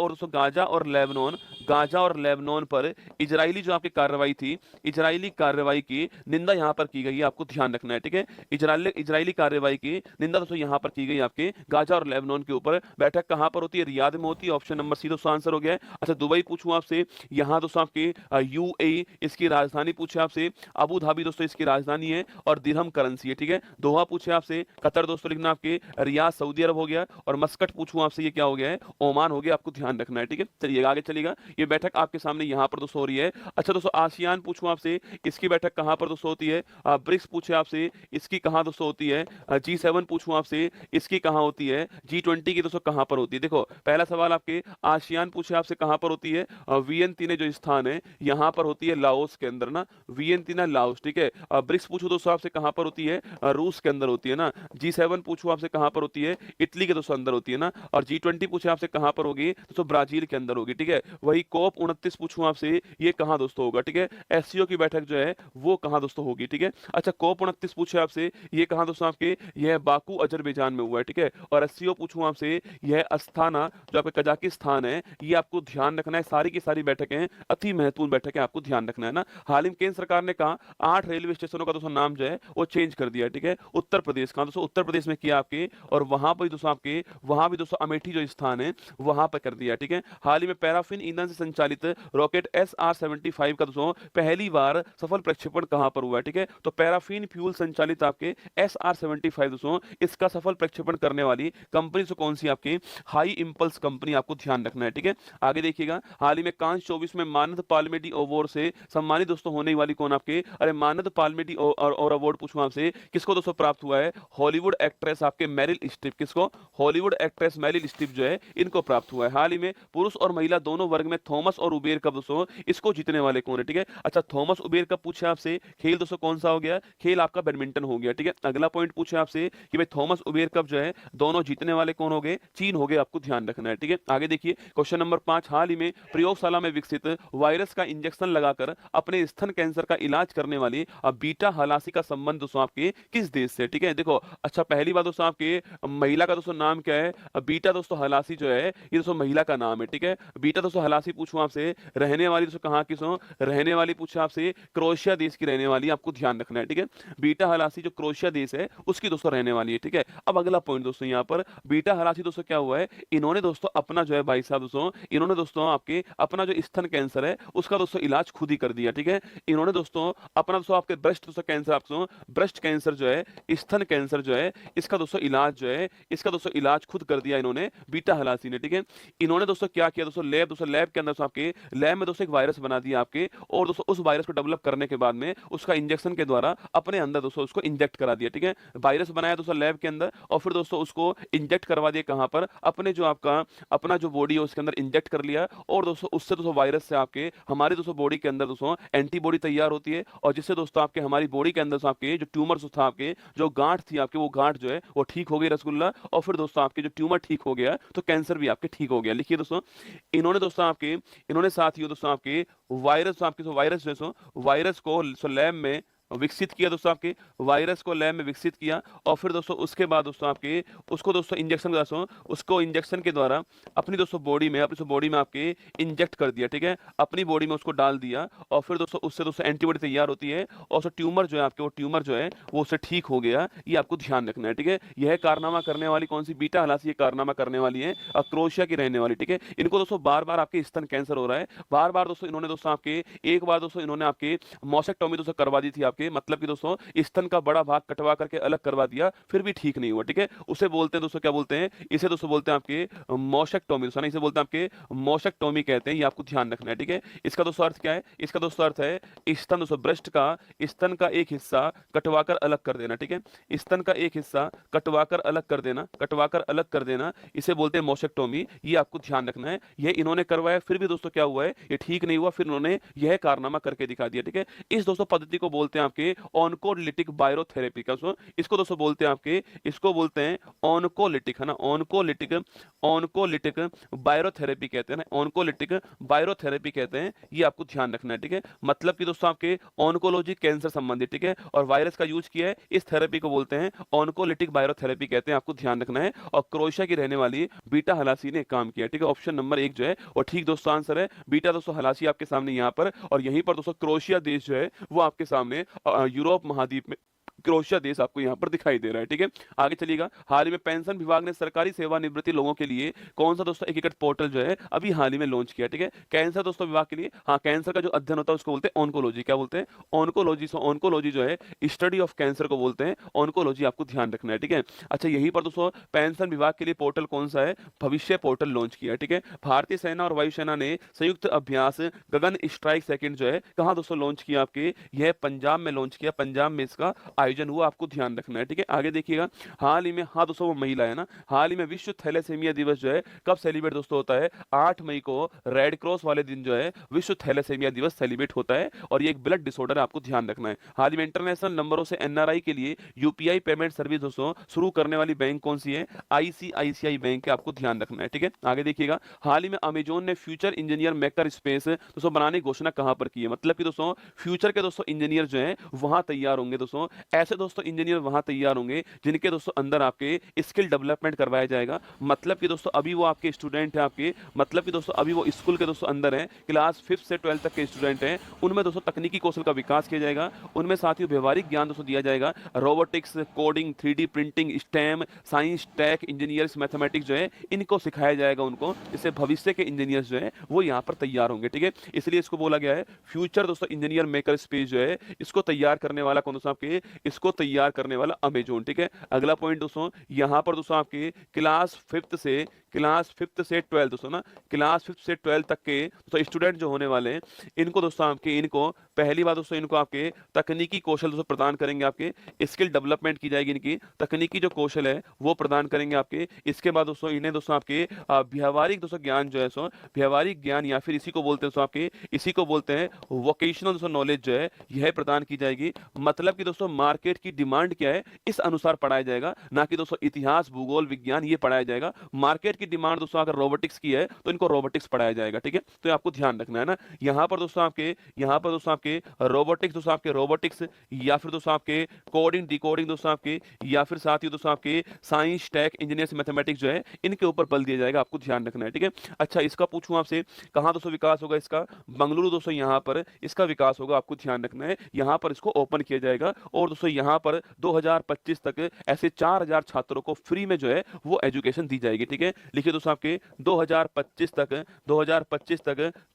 Speaker 1: और लेबनान पर इजरायली जो आपकी कार्रवाई थी, इजरायली कार्रवाई की निंदा यहां पर की गई है, आपको ध्यान रखना है, ठीक है। इजरायली कार्रवाई की निंदा दोस्तों यहां पर की गई आपके गाजा और लेबनान के ऊपर। बैठक कहां पर होती है, रियाद में होती है, ऑप्शन नंबर सी दोस्तों आंसर हो गया है। अच्छा, दुबई पूछूं आपसे, यहां दोस्तों आपके यूएई इसकी राजधानी पूछे आपसे, अबू धाबी दोस्तों इसकी राजधानी है, और दिरहम करेंसी है, ठीक है। दोहा पूछे आपसे, कतर दोस्तों लिखना आपके, रियाद सऊदी अरब हो गया, और मस्कट पूछूं आपसे, ये क्या हो गया है, ओमान हो गया, आपको ध्यान रखना है, ठीक है। चलिए आगे चलेगा, ये बैठक आपके सामने यहां पर दोस्तों हो रही है। अच्छा दोस्तों, आसियान पूछूं आपसे, इसकी बैठक कहां पर दोस्तों होती है, ब्रिक्स पूछे आपसे, इसकी कहां दोस्तों होती है, G7 पूछूं आपसे, इसकी कहां होती है, G20 की दोस्तों कहां पर होती है। देखो पहला सवाल आपके आसियान पूछे आपसे कहां पर होती है, वियंतिने जो स्थान है यहां पर होती है, लाओस के अंदर ना, वियंतिना लाओस, ठीक है। ब्रिक्स पूछो दोस्तों आपसे कहां पर होती है, रूस के अंदर होती है ना। G7 पूछो आपसे कहां पर होती है, इटली के दोस्तों अंदर होती है ना। और G20 पूछे आपसे कहां पर होगी, दोस्तों ब्राजील के अंदर होगी, ठीक है। वही COP 29 पूछूं आपसे, ये कहां दोस्तों होगा, ठीक है। एससीओ की बैठक जो है वो कहां दोस्तों होगी, ठीक है। अच्छा, COP 29 पूछे आपसे, ये कहां दोस्तों आपके, यह बाकू अजरबैजान में हुआ है, ठीक है। और एससीओ पूछूं आपसे, यह अस्थाना जो आपके कजाकिस्तान है, ये आपको ध्यान रखना है। सारी की सारी बैठकें अति महत्वपूर्ण बैठक है, आपको ध्यान रखना है ना। हाल ही में केंद्र सरकार ने कहा 8 रेलवे स्टेशनों का दोस्तों नाम जो है वो चेंज कर दिया, ठीक है। उत्तर प्रदेश का दोस्तों, उत्तर प्रदेश में किया आपके, और वहां पर दोस्तों आपके, वहां भी दोस्तों अमेठी जो स्थान है वहां पर कर दिया, ठीक है। हाल ही में पैराफिन ईंधन से संचालित रॉकेट SR-75 का दोस्तों पहली बार सफल प्रक्षेपण कहां पर हुआ है, ठीक है। तो पैराफिन फ्यूल संचालित आपके SR-75 दोस्तों इसका सफल प्रक्षेपण करने वाली कंपनी से कौन सी, आपकी हाई इंपल्स कंपनी, आपको ध्यान रखना है, ठीक है। आगे देखिएगा, हाल ही में कांस 24 में मानद पाल पाल्मेटी अवार्ड से सम्मानित दोस्तों होने वाली कौन आपके, अरे मानद पाल्मेटी और अवार्ड पूछूं आपसे, किसको दोस्तों प्राप्त हुआ है, हॉलीवुड एक्ट्रेस आपके मेरिल स्ट्रिप, किसको, हॉलीवुड एक्ट्रेस मेरिल स्ट्रिप जो है इनको प्राप्त हुआ है। हाल ही में पुरुष और महिला दोनों वर्ग में थॉमस और उबेर कप दोस्तों इसको जीतने वाले कौन है, ठीक है। अच्छा थॉमस उबेर कप पूछे आपसे, खेल दोस्तों कौन सा हो गया, खेल आपका बैडमिंटन हो गया, ठीक है। अगला पॉइंट पूछे आपसे कि भाई थॉमस उबेर कप जो है दोनों जीतने वाले कौन हो गए, चीन हो गए, आपको ध्यान रखना है, ठीक है। आगे देखिए क्वेश्चन नंबर 5, हाल ही में प्रयोगशाला में विकसित वायरस का इंजेक्शन लगाकर अपने स्तन कैंसर का इलाज करने वाली बीटा हलासी का संबंध दोस्तों आपके किस देश से, ठीक है। देखो अच्छा पहली बात दोस्तों आपके महिला का दोस्तों नाम क्या है, बीटा दोस्तों हलासी जो है ये दोस्तों महिला का नाम है, ठीक है। बीटा दोस्तों हलासी पूछूं आपसे, रहने वाली दोस्तों कहाँ की सो, रहने वाली पूछे आपसे क्रोएशिया देश की रहने वाली, आपको ध्यान रखना है, ठीक है। बीटा हलासी जो क्रोएशिया देश है उसकी दोस्तों रहने वाली है, ठीक है। अब अगला पॉइंट दोस्तों यहाँ पर बीटा हलासी दोस्तों क्या हुआ है, इन्होंने दोस्तों अपना जो है भाई साहब दोस्तों, इन्होंने दोस्तों आपके अपना जो स्तन कैंसर है उसका दोस्तों इलाज खुद ही कर दिया, ठीक है। इन्होंने दोस्तों अपना दोस्तों आपके ब्रेस्ट दोस्तों कैंसर, आपको ब्रेस्ट कैंसर जो है, स्तन कैंसर जो है इसका दोस्तों इलाज जो है, इसका दोस्तों इलाज खुद कर दिया इन्होंने बीटा हलासी ने, ठीक है। इन्होंने दोस्तों क्या किया दोस्तों, लैब के अंदर आपके लैब में दोस्तों एक वायरस बना दिया आपके, और दोस्तों उस वायरस को डेवलप करने के बाद में उसका इंजेक्शन के द्वारा अपने अंदर दोस्तों उसको इंजेक्ट करा दिया, ठीक है। वायरस बनाया दोस्तों लैब के अंदर और फिर दोस्तों उसको इंजेक्ट करवा दिया कहां पर, अपने जो आपका अपना जो बॉडी है उसके अंदर इंजेक्ट कर लिया, और दोस्तों उससे दोस्तों वायरस से आपके हमारी दोस्तों बॉडी के अंदर दोस्तों एंटीबॉडी तैयार होती है, और जिससे दोस्तों आपके हमारी बॉडी के अंदर आपके जो ट्यूमर्स था, आपके जो गांठ थी आपके, वो गांठ जो है वो ठीक हो गई रसगुल्ला, और फिर दोस्तों आपके जो ट्यूमर ठीक हो गया तो कैंसर भी आपके ठीक हो गया। लिखिए दोस्तों इन्होंने दोस्तों आपके, इन्होंने साथ ही दोस्तों आपके वायरस, आपके वायरस जो वायरस को लैब में विकसित किया दोस्तों, आपके वायरस को लैब में विकसित किया, और फिर दोस्तों उसके बाद दोस्तों आपके उसको दोस्तों इंजेक्शन दोस्तों उसको इंजेक्शन के द्वारा अपनी दोस्तों बॉडी में, अपनी बॉडी में आपके इंजेक्ट कर दिया, ठीक है। अपनी बॉडी में उसको डाल दिया, और फिर दोस्तों उससे दोस्तों एंटीबॉडी तैयार होती है, और उसका ट्यूमर जो है आपके, वो ट्यूमर जो है वो उससे ठीक हो गया। ये आपको ध्यान रखना है, ठीक है। यह कारनामा करने वाली कौन सी, बीटा हलासी ये कारनामा करने वाली है क्रोएशिया की रहने वाली, ठीक है। इनको दोस्तों बार बार आपके स्तन कैंसर हो रहा है, बार बार दोस्तों इन्होंने दोस्तों आपके एक बार दोस्तों इन्होंने आपके मॉसेक्टोमी दोस्तों करवा दी थी आपके, मतलब कि दोस्तों स्तन का बड़ा भाग कटवा करके अलग करवा दिया, फिर भी ठीक नहीं हुआ, ठीक है। उसे बोलते हैं दोस्तों, क्या बोलते हैं इसे दोस्तों, बोलते हैं आपके मॉसेक्टोमी दोस्तों, इसे बोलते हैं आपके मॉसेक्टोमी कहते हैं, ये आपको ध्यान रखना है, ठीक है। इसका दोस्तों अर्थ क्या है, इसका दोस्तों अर्थ है स्तन दोस्तों, ब्रेस्ट का स्तन का एक हिस्सा कटवाकर अलग कर देना, ठीक है। स्तन का एक हिस्सा कटवाकर अलग कर देना, कटवाकर अलग कर देना, इसे बोलते हैं मॉसेक्टोमी, ये आपको ध्यान रखना है। ये इन्होंने करवाया, फिर भी दोस्तों क्या हुआ है, ये ठीक नहीं हुआ, फिर उन्होंने यह कारनामा करके दिखा दिया, ठीक है। इस दोस्तों पद्धति को बोलते हैं आपके ऑनकोलिटिक बायोथेरेपी का, इसको दोस्तों बोलते हैं आपके, इसको बोलते हैं ऑनकोलिटिक, है ना, ऑनकोलिटिक, ऑनकोलिटिक बायोथेरेपी कहते हैं ना, ऑनकोलिटिक बायोथेरेपी कहते हैं, ये आपको ध्यान रखना है, ठीक है। मतलब कि दोस्तों आपके ऑनकोलॉजी कैंसर संबंधित, ठीक है, और वायरस का यूज किया है, इस थेरेपी को बोलते हैं ऑनकोलिटिक बायोथेरेपी कहते हैं, आपको ध्यान रखना है। और क्रोएशिया की रहने वाली बीटा हलासी ने काम किया, ठीक है। ऑप्शन नंबर 1 जो है और ठीक दोस्तों आंसर है बीटा दोस्तों हलासी आपके सामने यहाँ पर, और यहीं पर दोस्तों क्रोएशिया देश जो है वो आपके सामने यूरोप महाद्वीप में क्रोएशिया देश आपको यहाँ पर दिखाई दे रहा है, ठीक है। आगे चलिएगा, हाल ही में पेंशन विभाग ने सरकारी सेवानिवृत्ति लोगों के लिए कौन सा दोस्तों एकीकृत पोर्टल जो है अभी हाल ही में लॉन्च किया, ठीक है। कैंसर दोस्तों विभाग के लिए, हाँ कैंसर का जो अध्ययन होता है उसको बोलते हैं ऑन्कोलॉजी, क्या बोलते हैं ऑन्कोलॉजी, सो ऑन्कोलॉजी जो है स्टडी ऑफ कैंसर को बोलते हैं ऑन्कोलॉजी, आपको ध्यान रखना है, ठीक है। अच्छा यहीं पर दोस्तों पेंशन विभाग के लिए पोर्टल कौन सा है, भविष्य पोर्टल लॉन्च किया, ठीक है। भारतीय सेना और वायुसेना ने संयुक्त अभ्यास गगन स्ट्राइक सेकंड जो है कहाँ दोस्तों लॉन्च किया, आपके यह पंजाब में लॉन्च किया, पंजाब में इसका आयोजन हुआ, आपको ध्यान रखना है, ठीक है। आगे देखिएगा, हाल ही में, हाँ दोस्तों वो महिला है ना, हाल ही में विश्व थैलेसीमिया दिवस जो है कब सेलिब्रेट दोस्तों होता है, 8 मई को रेड क्रॉस वाले दिन जो है विश्व थैलेसीमिया दिवस सेलिब्रेट होता है, और ये एक ब्लड डिसऑर्डर है, आपको ध्यान रखना है। हाल ही में इंटरनेशनल नंबरों से एनआरआई के लिए यूपीआई पेमेंट सर्विस दोस्तों शुरू करने वाली बैंक कौन सी है, आईसीआईसीआई बैंक है, आपको ध्यान रखना है, ठीक है। आगे देखिएगा, हाल ही में अमेजोन ने फ्यूचर इंजीनियर मेकर स्पेस दोस्तों बनाने की घोषणा कहां पर की है, मतलब कि दोस्तों फ्यूचर के दोस्तों इंजीनियर जो है वहां तैयार होंगे दोस्तों, ऐसे दोस्तों इंजीनियर वहां तैयार होंगे जिनके दोस्तों अंदर आपके स्किल डेवलपमेंट करवाया जाएगा, मतलब कि दोस्तों अभी वो आपके स्टूडेंट हैं आपके, मतलब कि दोस्तों अभी वो स्कूल के दोस्तों अंदर हैं, क्लास 5 से 12 तक के स्टूडेंट हैं, उनमें दोस्तों तकनीकी कौशल का विकास किया जाएगा, उनमें साथ ही व्यवहारिक ज्ञान दोस्तों दिया जाएगा, robotics, coding, 3D printing, stem, science, tech, engineers, mathematics जो है इनको सिखाया जाएगा उनको, इससे भविष्य के इंजीनियर्स जो है वो यहाँ पर तैयार होंगे, ठीक है। इसलिए इसको बोला गया है फ्यूचर दोस्तों इंजीनियर मेकर स्पेस जो है, इसको तैयार करने वाला कौन दोस्तों आपके, इसको तैयार करने वाला अमेजोन, ठीक है। अगला पॉइंट दोस्तों यहाँ पर दोस्तों आपके क्लास 5th से क्लास 5th से 12th दोस्तों ना, क्लास 5th से 12th तक के दोस्तों स्टूडेंट जो होने वाले हैं, इनको दोस्तों आपके इनको पहली बात दोस्तों इनको आपके तकनीकी कौशल दोस्तों प्रदान करेंगे, आपके स्किल डेवलपमेंट की जाएगी, इनकी तकनीकी जो कौशल है वो प्रदान करेंगे आपके। इसके बाद दोस्तों इन्हें दोस्तों आपके व्यवहारिक दोस्तों ज्ञान जो है सो व्यवहारिक ज्ञान या फिर इसी को बोलते हैं दोस्तों आपके, इसी को बोलते हैं वोकेशनल दोस्तों नॉलेज जो है यह प्रदान की जाएगी। मतलब कि दोस्तों मार्केट की डिमांड क्या है इस अनुसार पढ़ाया जाएगा, ना कि दोस्तों इतिहास भूगोल विज्ञान ये पढ़ाया जाएगा। मार्केट की डिमांड दोस्तों अगर रोबोटिक्स की है तो इनको रोबोटिक्स पढ़ाया जाएगा, ठीक है। तो ये आपको ध्यान रखना है ना। यहाँ पर दोस्तों आपके रोबोटिक्स दोस्तों आपके रोबोटिक्स या फिर दोस्तों आपके कोडिंग डिकोडिंग दोस्तों आपके, या फिर साथ ही दोस्तों आपके साइंस टेक इंजीनियर्स मैथमेटिक्स जो है इनके ऊपर बल दिया जाएगा, आपको ध्यान रखना है, ठीक है। अच्छा, इसका पूछूं आपसे कहां दोस्तों विकास होगा इसका, बंगलुरु दोस्तों यहाँ पर इसका विकास होगा, आपको ध्यान रखना है। यहाँ पर इसको ओपन किया जाएगा और दोस्तों यहाँ पर 2025 तक ऐसे 4000 छात्रों को फ्री में जो है वो एजुकेशन दी जाएगी, ठीक है। लिखिए दोस्तों आपके 2025 तक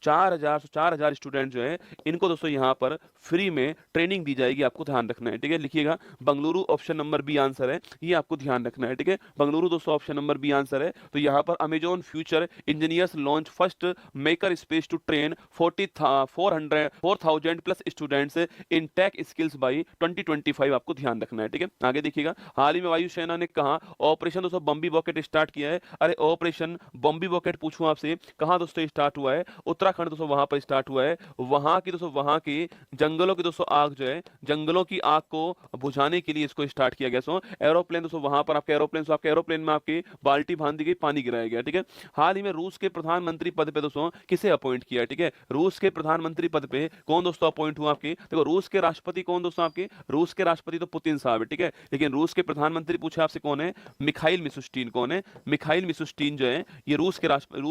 Speaker 1: 4000 स्टूडेंट जो है इनको दोस्तों यहाँ पर फ्री में ट्रेनिंग दी जाएगी, आपको ध्यान रखना है, ठीक है। लिखिएगा Bengaluru option number B answer है, ये आपको ध्यान रखना है, ठीक है। बंगलुरु दोस्तों ऑप्शन नंबर बी आंसर है। तो यहाँ पर Amazon future engineers launch first maker space to train 4000 plus students in tech skills by 2025, आपको ध्यान रखना है, ठीक है। आगे देखिएगा, हाल ही में वायुसेना ने कहा ऑपरेशन दोस्तों बम्बी बॉकेट स्टार्ट किया है। अरे ऑपरेशन बम्बी बॉकेट पूछूं आपसे कहां दोस्तों स्टार्ट हुआ है, उत्तराखंड दोस्तों वहां पर स्टार्ट हुआ है। वहां की दोस्तों वहां की जंगलों की दोस्तों आग जो है, जंगलों की आग को बुझाने के लिए इसको स्टार्ट किया गया। सो एरोप्लेन दोस्तों वहां पर आपके एरोप्लेन में आपकी बाल्टी बांध दी गई, पानी गिराया गया, ठीक है। हाल ही में रूस के प्रधानमंत्री पद पे दोस्तों किसे अपॉइंट किया, ठीक है। रूस के प्रधानमंत्री पद पे कौन दोस्तों अपॉइंट हुआ आपके, देखो रूस के राष्ट्रपति कौन दोस्तों आपके, रूस के राष्ट्रपति तो पुतिन साहब है, ठीक है। लेकिन रूस के प्रधानमंत्री पूछे आपसे कौन है, मिखाइल मिशुस्टीन कौन है, मिखाइल मिशुस्टीन जो है ये रूस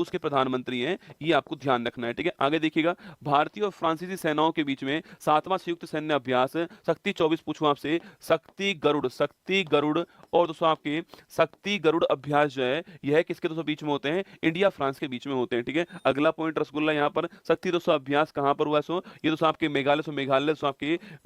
Speaker 1: के प्रधानमंत्री हैं, ये आपको ध्यान रखना है, ठीक है। आगे देखिएगा, भारतीय और फ्रांसीसी सेनाओं के बीच में 7वां संयुक्त सैन्य अभ्यास शक्ति 24 पूछूं आपसे, शक्ति गरुड़ और दोस्तों आपके शक्ति गरुड़ अभ्यास जो है यह किसके दोस्तों बीच में होते हैं, इंडिया फ्रांस के बीच में होते हैं, ठीक है। अगला पॉइंट रसगुल्ला, यहाँ पर शक्ति दोस्तों अभ्यास कहां पर हुआ, सो ये दोस्तों आपके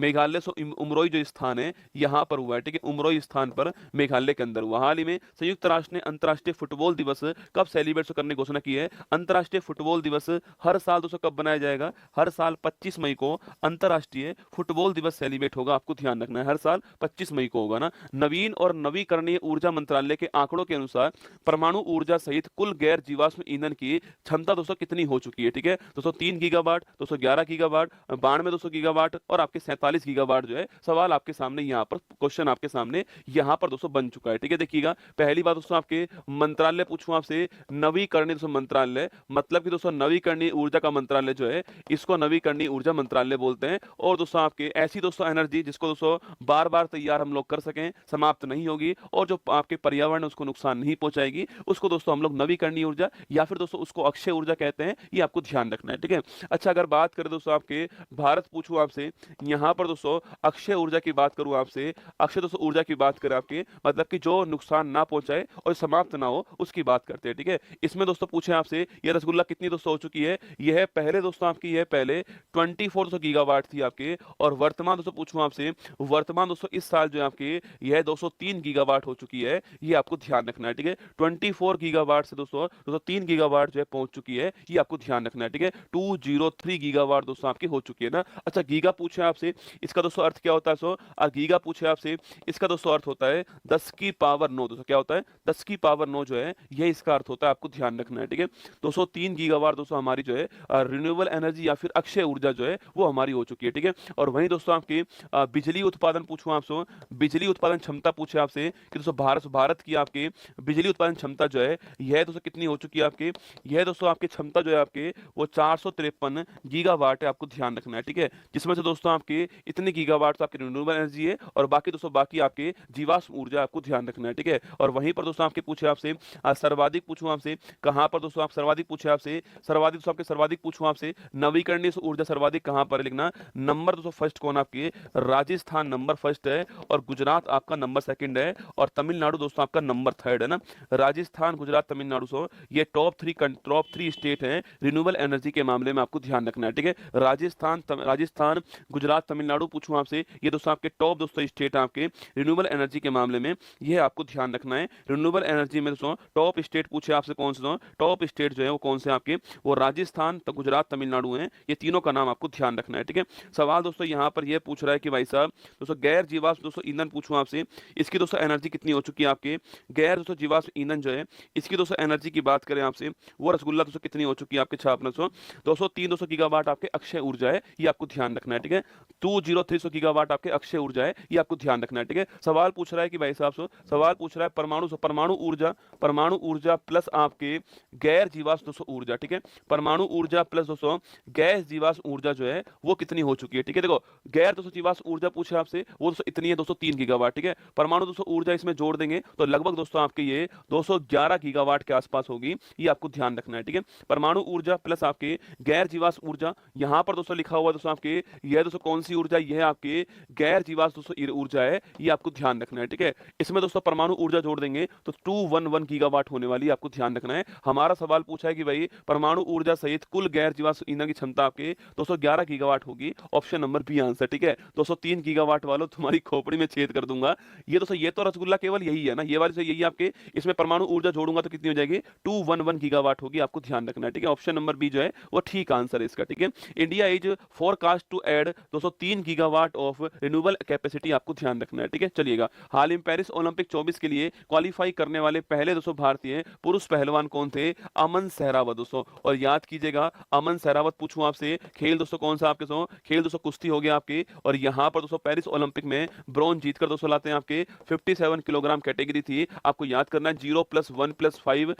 Speaker 1: मेघालय उमरोई जो स्थान है यहाँ पर हुआ है, ठीक है। उमरोई स्थान पर मेघालय के अंदर हुआ। हाल ही में संयुक्त राष्ट्र ने अंतर्राष्ट्रीय फुटबॉल दिवस कब सेलिब्रेट करने की घोषणा की है। अंतर्राष्ट्रीय फुटबॉल दिवस हर साल दोस्तों कब बनाया जाएगा, हर साल 25 मई को अंतर्राष्ट्रीय फुटबॉल दिवस सेलिब्रेट होगा, आपको ध्यान रखना है, हर साल 25 मई को होगा ना। नवीन और नवीकरणीय ऊर्जा मंत्रालय के आंकड़ों के अनुसार परमाणु ऊर्जा सहित कुल गैर जीवाश्म ईंधन की क्षमता दोस्तों कितनी हो चुकी है, ठीक है। दोस्तों 3 गीगावाट, 211 गीगावाट, 92 गीगावाट और आपके 47 गीगावाट जो है सवाल आपके सामने यहाँ पर क्वेश्चन आपके सामने यहाँ पर दोस्तों बन चुका है, ठीक है। देखिएगा, पहली बात दोस्तों आपके मंत्रालय पूछूं आपसे, नवीकरणीय दोस्तों मंत्रालय, मतलब कि दोस्तों नवीकरणीय ऊर्जा का मंत्रालय जो है इसको नवीकरणीय ऊर्जा मंत्रालय बोलते हैं। और दोस्तों आपके ऐसी दोस्तों एनर्जी जिसको दोस्तों बार बार तैयार हम लोग कर सकें, समाप्त नहीं होगी और जो आपके पर्यावरण उसको नुकसान नहीं पहुंचाएगी, उसको दोस्तों हम लोग नवीकरणीय ऊर्जा या फिर दोस्तों उसको अक्षय ऊर्जा कहते हैं, ये आपको ध्यान रखना है, ठीक है। अच्छा, अगर बात करें दोस्तों आपके भारत पूछूं आपसे, यहाँ पर दोस्तों अक्षय ऊर्जा की बात करूं आपसे, अक्षय दोस्तों ऊर्जा की बात करें आपके, मतलब कि जो नुकसान ना पहुंचाए और समाप्त ना हो उसकी बात करते हैं, ठीक है। इसमें दोस्तों पूछे आपसे ये रसगुल्ला कितनी दोस्तों हो चुकी है, यह पहले दोस्तों आपकी यह पहले 24 गीगावाट थी आपके, और वर्तमान दोस्तों पूछूं आपसे, वर्तमान दोस्तों इस साल जो है आपके यह 203 गीगावाट हो चुकी है, ये आपको ध्यान रखना है, ठीक है। 24 गीगावाट से दोस्तों 203 गीगावाट जो है पहुंच चुकी है, ये आपको ध्यान रखना है, ठीक है। 203 गीगावाट दोस्तों आपकी हो चुकी है ना। अच्छा, गीगा पूछे आपसे, इसका दोस्तों अर्थ क्या होता है, सो और गीगा पूछे आपसे, इसका दोस्तों अर्थ होता है 10 की पावर 9, दोस्तों क्या होता है 10 की पावर 9 जो है यह इसका अर्थ होता है, आपको ध्यान रखना है, ठीक है। 203 गीगावाट दोस्तों हमारी जो है रिन्यूएबल एनर्जी या फिर अक्षय ऊर्जा जो है वो हमारी हो चुकी है, ठीक है। और वहीं दोस्तों आपकी बिजली उत्पादन पूछूं आपसे, बिजली उत्पादन क्षमता पूछे आपसे कि दोस्तों भारत की आपकी बिजली उत्पादन क्षमता जो है यह दोस्तों कितनी हो चुकी है आपकी, यह दोस्तों आपकी क्षमता जो है आपके वो 453 गीगावाट है, आपको ध्यान रखना है, ठीक है। जिसमें से दोस्तों आपके इतने गीगावाट तो आपकी रिन्यूएबल एनर्जी है और बाकी दोस्तों बाकी आपके जीवाश्म ऊर्जा, आपको ध्यान रखना है, ठीक है। और वहीं पर दोस्तों आपके पूछे आपसे सर्वाधिक पूछूं आपसे, कहां पर दोस्तों आप सर्वाधिक पूछे आपसे, सर्वाधिक दोस्तों आपके सर्वाधिक पूछूं आपसे नवीकरणीय ऊर्जा सर्वाधिक कहां पर लिखना, नंबर दोस्तों फर्स्ट कौन आपके, राजस्थान नंबर फर्स्ट है और गुजरात आपका नंबर सेकंड है और तमिलनाडु दोस्तों आपका नंबर थर्ड है ना। राजस्थान गुजरात तमिलनाडु सो ये टॉप थ्री स्टेट हैं रिन्यूएबल एनर्जी के मामले में, आपको ध्यान रखना है, ठीक है। राजस्थान गुजरात तमिलनाडु पूछूं आपसे, ये दोस्तों आपके टॉप दोस्तों स्टेट आपके रिन्यूएबल एनर्जी के मामले में, यह आपको ध्यान रखना है। रिन्यूएबल एनर्जी में दोस्तों टॉप टॉप स्टेट पूछे आपसे कौन से, टॉप स्टेट जो है वो कौन से आपके, वो राजस्थान, गुजरात, तमिलनाडु हैं, ये तीनों का नाम आपको ध्यान रखना है। ठीक है, सवाल दोस्तों यहाँ पर ये पूछ रहा है कि भाई साहब दोस्तों गैर जीवाश्म दोस्तों ईंधन पूछूं आपसे, इसकी दोस्तों एनर्जी कितनी हो चुकी है आपके, गैर दोस्तों जीवाश्म ईंधन जो है इसकी दोस्तों एनर्जी की बात करें आपसे, वो रसगुल्ला दोस्तों कितनी हो चुकी है आपके 203 गीगावाट आपके अक्षय ऊर्जा है, ये आपको ध्यान रखना है। ठीक है, 203 गीगावाट आपके अक्षय ऊर्जा है, ये आपको ध्यान रखना है। ठीक है, सवाल पूछ रहा है कि भाई साहब सवाल पूछ रहा है परमाणु ऊर्जा प्लस आपके गैर जीवाश्म दोस्तों ऊर्जा। ठीक है, परमाणु ऊर्जा प्लस दोस्तों गैस जीवाश्म ऊर्जा जो है वो कितनी हो चुकी है। ठीक है, देखो गैर दोस्तों जीवाश्म ऊर्जा पूछे आपसे, वो दोस्तों इतनी है 203 गीगावाट। ठीक है, परमाणु दोस्तों ऊर्जा इसमें जोड़ देंगे तो लगभग दोस्तों आपके ये 211 गीगावाट के आसपास होगी, ये आपको ध्यान रखना है। ठीक है, परमाणु ऊर्जा प्लस आपके गैर जीवाश्म ऊर्जा, यहां पर दोस्तों लिखा हुआ दोस्तों आपके यह दोस्तों कौन सी ऊर्जा, यह आपके गैर जीवाश्म दोस्तों ऊर्जा है, ये आपको ध्यान रखना है। ठीक है, इसमें दोस्तों परमाणु ऊर्जा जोड़ देंगे तो 211 गीगावाट होने वाली, आपको ध्यान रखना है। हमारा सवाल पूछा है कि भाई परमाणु ऊर्जा सहित कुल गैर जीवाश्म ईंधन की क्षमता आपके 211 गीगावाट होगी, ऑप्शन नंबर बी आंसर। ठीक है, 203 गीगावाट वालों तुम्हारी खोपड़ी में छेद कर दूंगा। ये दोस्तों ये तो रसगुल्ला केवल यही है ना, ये वाली से यही आपके, इसमें परमाणु ऊर्जा जोड़ूंगा तो कितनी हो जाएगी 211 गीगावाट होगी, आपको ध्यान रखना है। ठीक है, ऑप्शन नंबर बी जो है वो ठीक आंसर है इसका। ठीक है, India is forecast to add 203 gigawatt of renewable capacity, आपको ध्यान रखना है। ठीक है, चलिएगा, हाल ही में पेरिस ओलंपिक 24 के लिए क्वालिफाई करने वाले पहले दोस्तों भारतीय पुरुष पहलवान कौन थे, अमन सहरावत दोस्तों। और याद कीजिएगा अमन सहरावत पूछूं आपसे, खेल दोस्तों कौन सा आपके खेल दोस्तों कुश्ती हो गया आपके, और यहां पर दोस्तों पेरिस ओलंपिक में ब्रॉन्ज जीतकर दोस्तों लाते हैं आपके 57 किलोग्राम कैटेगरी थी, आपको याद करना है 0 + 1 + 5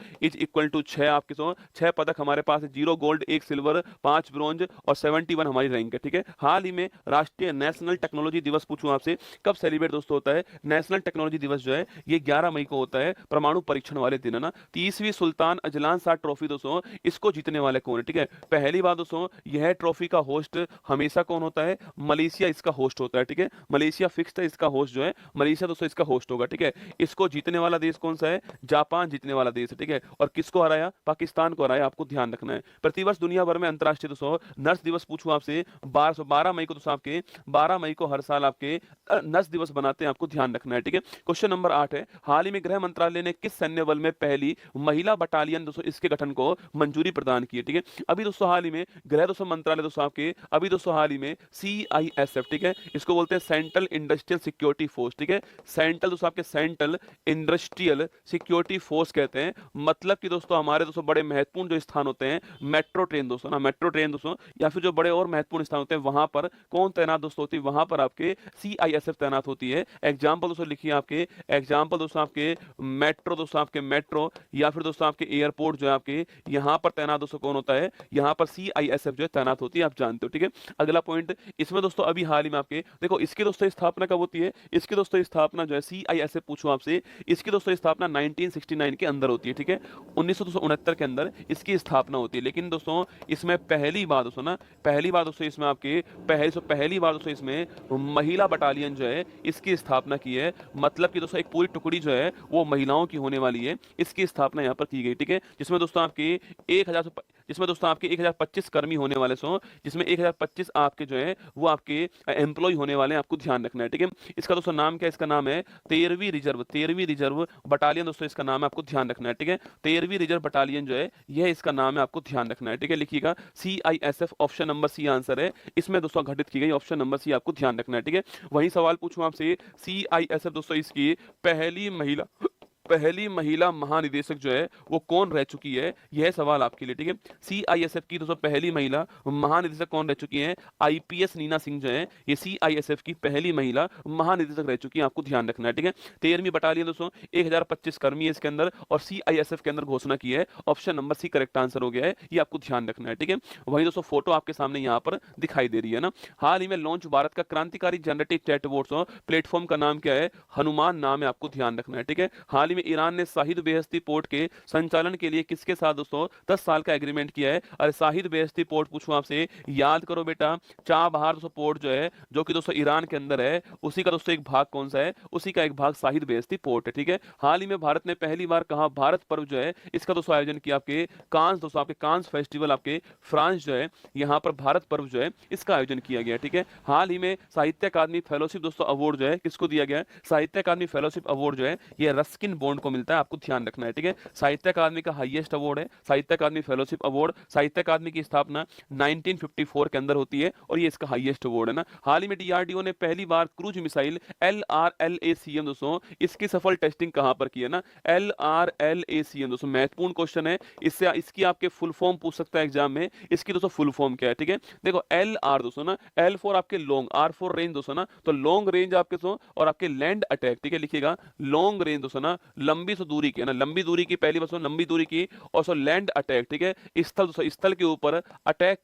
Speaker 1: = 6, आपके 6 पदक हमारे पास है, 0 गोल्ड 1 सिल्वर 5 ब्रॉन्ज और 71 हमारी रैंक है। ठीक है, हाल ही में राष्ट्रीय नेशनल टेक्नोलॉजी दिवस पूछूं आपसे कब सेलिब्रेट दोस्तों होता है, नेशनल टेक्नोलॉजी दिवस जो है ये 11 मई को होता है, परमाणु परीक्षण वाले दिन है ना। 30वीं सुल्तान अजलान शाह ट्रॉफी दोस्तों इसको जीतने वाले कौन है। ठीक है, पहली बात दोस्तों यह ट्रॉफी का होस्ट हमेशा कौन होता है, मलेशिया इसका होस्ट होता है। ठीक है, मलेशिया फिक्स्ड है इसका होस्ट जो है, मलेशिया दोस्तों इसका होस्ट होगा। ठीक है, इसको जीतने वाला देश कौन सा है, जापान जीतने वाला देश है। ठीक है, और किसको हराया, पाकिस्तान को हराया, आपको ध्यान रखना है। प्रतिवर्ष दुनिया भर में अंतरराष्ट्रीय दोस्तों नर्स दिवस पूछूं आपसे 12 मई को दोस्तों आपके 12 मई को हर साल आपके नर्स दिवस बनाते हैं, आपको ध्यान रखना है। ठीक है, क्वेश्चन नंबर 8 है, हाल ही में गृह मंत्रालय ने किस सैन्य बल में पहली महिला बटालियन दोस्तों इसके गठन को मंजूरी प्रदान की है। ठीक है, अभी दोस्तों हाल ही में गृह दोस्तों मंत्रालय दोस्तों आपके अभी दोस्तों हाल ही में CISF, ठीक है, इसको बोलते हैं सेंट्रल इंडस्ट्रियल सिक्योरिटी फोर्स। ठीक है, सेंट्रल दोस्तों आपके सेंट्रल इंडस्ट्रियल सिक्योरिटी फोर्स कहते हैं, मतलब कि दोस्तों हमारे दोस्तों बड़े महत्वपूर्ण जो स्थान होते हैं, मेट्रो ट्रेन दोस्तों ना, मेट्रो ट्रेन दोस्तों, या फिर जो बड़े और महत्वपूर्ण स्थान होते हैं वहां पर कौन तैनात दोस्तों होती है, वहां पर आपके CISF तैनात होती है। एग्जाम्पल दोस्तों लिखिए आपके, एग्जाम्पल दोस्तों आपके मेट्रो दोस्तों आपके मेट्रो, या फिर दोस्तों आपके एयरपोर्ट जो है आपके यहां पर तैनात दोस्तों कौन होता है, यहां पर CISF जो है तैनात होती है, आप जानते हो। ठीक है, अगला पॉइंट इसमें दोस्तों अभी हाल ही में आपके देखो इसकी दोस्तों स्थापना कब होती है, इसकी दोस्तों स्थापना जो है CISF पूछूं आपसे, इसकी दोस्तों स्थापना 1969 के अंदर होती है। ठीक है, 1969 के अंदर इसकी स्थापना होती है, लेकिन दोस्तों इसमें पहली बार दोस्तों ना, पहली बार दोस्तों इसमें आपके पहली बार दोस्तों इसमें महिला बटालियन जो है इसकी स्थापना की है, मतलब कि दोस्तों एक पूरी टुकड़ी जो है वो महिलाओं की होने वाली है, इसकी स्थापना यहाँ पर की गई। ठीक है, जिसमें दोस्तों आपके 1025 कर्मी होने वाले जिसमें 1025 आपके जो है वो आपके एम्प्लॉय होने वाले हैं, आपको ध्यान रखना है। ठीक है, इसका दोस्तों नाम क्या है, इसका नाम है 13वीं रिजर्व बटालियन दोस्तों, इसका नाम है, आपको ध्यान रखना है। ठीक है, 13वीं रिजर्व बटालियन जो है यह इसका नाम है, आपको ध्यान रखना है। ठीक है, लिखिएगा CISF, option number C answer है, इसमें दोस्तों घटित की गई, ऑप्शन नंबर सी आपको ध्यान रखना है। ठीक है, वही सवाल पूछूं आपसे, CISF दोस्तों इसकी पहली महिला महानिदेशक जो है वो कौन रह चुकी है, यह सवाल आपके लिए। ठीक है, CISF की दोस्तों पहली महिला महानिदेशक कौन रह चुकी है, IPS नीना सिंह जो है ये CISF की पहली महिला महानिदेशक रह चुकी है, आपको ध्यान रखना है। ठीक है, 13वीं बटालियन दोस्तों 1025 कर्मी है इसके अंदर, और CISF के अंदर घोषणा की है, option number C correct answer हो गया है, ये आपको ध्यान रखना है। ठीक है, वही दोस्तों फोटो आपके सामने यहाँ पर दिखाई दे रही है ना। हाल ही में लॉन्च भारत का क्रांतिकारी जनरेटिव चैटबॉट प्लेटफॉर्म का नाम क्या है, हनुमान नाम है, आपको ध्यान रखना है। ठीक है, हाल ही में ईरान ने शाहिद बेहस्ती पोर्ट के संचालन के लिए किसके साथ दोस्तों 10 साल का एग्रीमेंट किया है। और शाहिद बेहस्ती पोर्ट पूछूं आपसे, याद करो बेटा, चाबहार दोस्तों पोर्ट जो है जो कि दोस्तों ईरान के अंदर है, उसी का दोस्तों एक भाग कौन सा है, उसी का एक भाग शाहिद बेहस्ती पोर्ट है। ठीक है, हाल ही में भारत ने पहली बार कहा भारत पर्व जो है इसका दोस्तों आयोजन किया आपके कांस दोस्तों, आपके कांस फेस्टिवल आपके फ्रांस जो है, यहाँ पर भारत पर्व जो है इसका आयोजन किया गया। ठीक है, हाल ही में साहित्य अकादमी फेलोशिप दोस्तों अवार्ड जो है किसको दिया गया है, साहित्य अकादमी फेलोशिप अवार्ड जो है ये रस्किन बॉन्ड को मिलता है, आपको ध्यान रखना है, ठीक है। साहित्य अकादमी का हाईएस्ट अवार्ड है साहित्य अकादमी फेलोशिप अवार्ड। साहित्य अकादमी की स्थापना 1954 के अंदर होती है और ये इसका हाईएस्ट अवार्ड है ना। हाल ही में डीआरडीओ ने पहली बार क्रूज मिसाइल LRLACM दोस्तों इसकी सफल टेस्टिंग कहां पर की है ना, LRLACM दोस्तों महत्वपूर्ण क्वेश्चन है, इससे इसकी आपके फुल फॉर्म पूछ सकता है एग्जाम में, इसकी दोस्तों फुल फॉर्म क्या है, ठीक है। देखो LR दोस्तों ना, L फॉर आपके लॉन्ग, R फॉर रेंज दोस्तों ना, तो लॉन्ग रेंज आपके दोस्तों और आपके लैंड अटैक, ठीक है, लिखिएगा लॉन्ग रेंज दोस्तों ना, लंबी सो दूरी की है ना, लंबी दूरी की पहली बात लंबी दूरी की, और सो लैंड अटैक, ठीक है, स्थल दोस्तों स्थल के ऊपर अटैक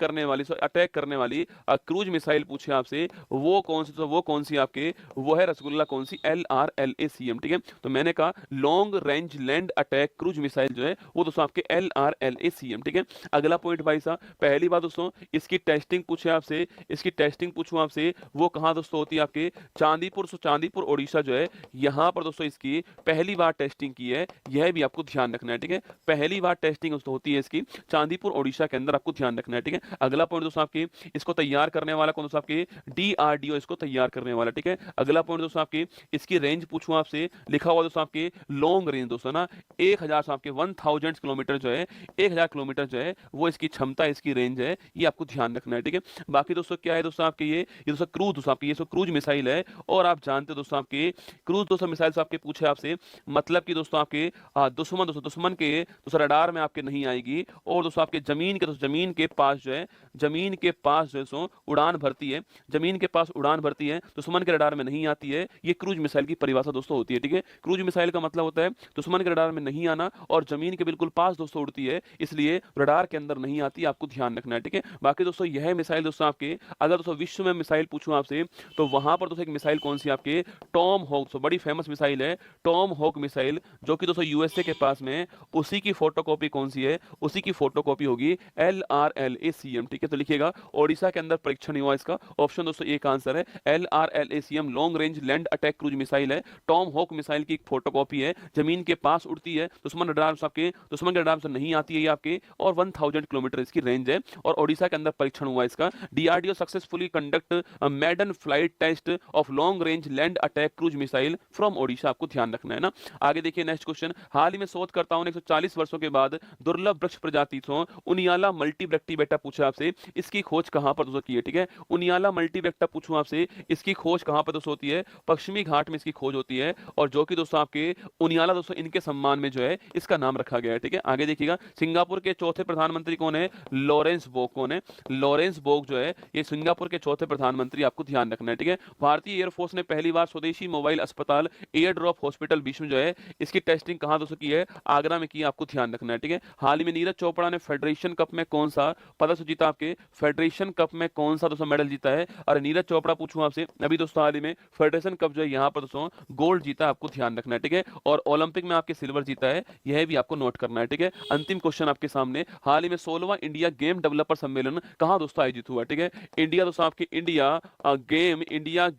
Speaker 1: करने वाली क्रूज मिसाइल पूछे आपसे, वो कौन सी, तो वो कौन सी आपके, वो है रसगुल्ला, कौन सी, LRLACM, ठीक है। तो मैंने कहा long range land attack cruise missile जो है वो दोस्तों आपके LRLACM, ठीक है। अगला पॉइंट भाई साहब, पहली बात दोस्तों इसकी टेस्टिंग पूछे आपसे, इसकी टेस्टिंग पूछूं आपसे, वो कहां दोस्तों होती है आपके चांदीपुर ओडिशा जो है, यहां पर दोस्तों इसकी पहली बार टेस्टिंग की है, यह भी आपको ध्यान रखना है, ठीक है। पहली बार टेस्टिंग दोस्तों होती है इसकी चांदीपुर ओडिशा के अंदर, आपको ध्यान रखना है, ठीक है। अगला पॉइंट दोस्तों आपकी, इसको तैयार करने वाला कौन दोस्तों आपके, DRDO इसको तैयार करने वाला, ठीक है। अगला पॉइंट दोस्तों आपकी, इसकी रेंज पूछूं आपसे, लिखा हुआ दोस्तों आपके लॉन्ग रेंज दोस्तों ना 1000 आपके 1000 किलोमीटर जो है, 1000 किलोमीटर जो है वो इसकी क्षमता, इसकी रेंज है, ये आपको ध्यान रखना है, ठीक है। बाकी दोस्तों क्या है दोस्तों आपके, ये दोस्तों क्रूज दोस्तों आपकी, ये क्रूज मिसाइल है, और आप जानते हो दोस्तों आपके क्रूज दोस्तों मिसाइल से आपके पूछे आपसे, मतलब कि दोस्तों आपके दुश्मन के दोस्तों रडार में आपके नहीं आएगी, और दोस्तों आपके जमीन के पास जो है, जमीन के पास जो है सो उड़ान भरती है, जमीन के पास उड़ान भरती है, दुश्मन के रडार में नहीं आती है, ये क्रूज मिसाइल की परिभाषा दोस्तों होती है, ठीक है। क्रूज मिसाइल का मतलब होता है दुश्मन के रडार में नहीं आना और जमीन के बिल्कुल पास दोस्तों उड़ती है, इसलिए रडार के अंदर नहीं आती, आपको ध्यान रखना है, ठीक है। बाकी दोस्तों यह मिसाइल दोस्तों आपके, अगर दोस्तों विश्व में मिसाइल पूछूं आपसे, तो वहां पर दोस्तों एक मिसाइल कौन सी आपके, टॉम हॉक, बड़ी फेमस मिसाइल है टॉम हॉक मिसाइल, जो कि दोस्तों यूएसए के पास में, उसी की फोटोकॉपी कौन सी है, उसी की फोटोकॉपी होगी LRLACM, ठीक है। तो लिखिएगा ओडिशा के अंदर परीक्षण हुआ, इसका ऑप्शन दोस्तों एक आंसर है LRLACM, long range land attack cruise missile है, टॉम हॉक मिसाइल की फोटोकॉपी है, जमीन के पास उड़ती है, दुश्मन के रडार से नहीं आती है ये आपके, और 1000 किलोमीटर इसकी रेंज है, और ओडिशा के अंदर परीक्षण हुआ इसका। DRDO successfully conduct maiden flight test of long range land attack cruise missile from Odisha, आपको ध्यान रखना है ना। आगे देखिए नेक्स्ट क्वेश्चन, हाल ही में शोधकर्ताओं ने 140 वर्षों के बाद दुर्लभ वृक्ष प्रजाति उनियाला मल्टीब्रेक्टिबेटा पूछा आपसे, इसकी खोज कहां पर दोस्तों की है, ठीक है। उनियाला मल्टीब्रेक्टा पूछूं आपसे, इसकी खोज कहां पर दोस्तों होती है, पश्चिमी घाट में इसकी खोज होती है, और जो कि दोस्तों आपके उनियाला दोस्तों इनके सम्मान में जो है इसका नाम रखा गया है, ठीक है। आगे देखिएगा, सिंगापुर के चौथे प्रधानमंत्री कौन है, लॉरेंस बोग, कौन है, लॉरेंस बोग जो है ये सिंगापुर के चौथे प्रधानमंत्री, आपको ध्यान रखना है, ठीक है। भारतीय एयरफोर्स ने पहली बार स्वदेशी मोबाइल अस्पताल एयर ड्रॉप हॉस्पिटल विश्व जो है, इसकी टेस्टिंग कहां दोस्तों की है, आगरा में की, आपको ध्यान रखना है, ठीक है। हाल ही में नीरज चोपड़ा ने फेडरेशन कप में कौन सा पदक जीता, आपके फेडरेशन कप में कौन सा दोस्तों मेडल जीता है, और नीरज चोपड़ा पूछूं आपसे, अभी दोस्तों हाल ही में फेडरेशन कप जो है यहाँ पर दोस्तों गोल्ड जीता, आपको ध्यान रखना है, ठीक है। और ओलंपिक में आपके सिल्वर जीता है, यह भी आपको नोट करना है, ठीक है। अंतिम क्वेश्चन आपके सामने, हाल ही में 16वां इंडिया गेम डेवलपर सम्मेलन कहां दोस्तों आयोजित हुआ, ठीक है। इंडिया दोस्तों आपके इंडिया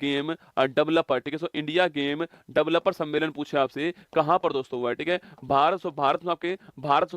Speaker 1: गेम डेवलपर, ठीक है। सो इंडिया गेम डेवलपर सम्मेलन पूछे आपसे कहां पर दोस्तों हुआ है, ठीक है।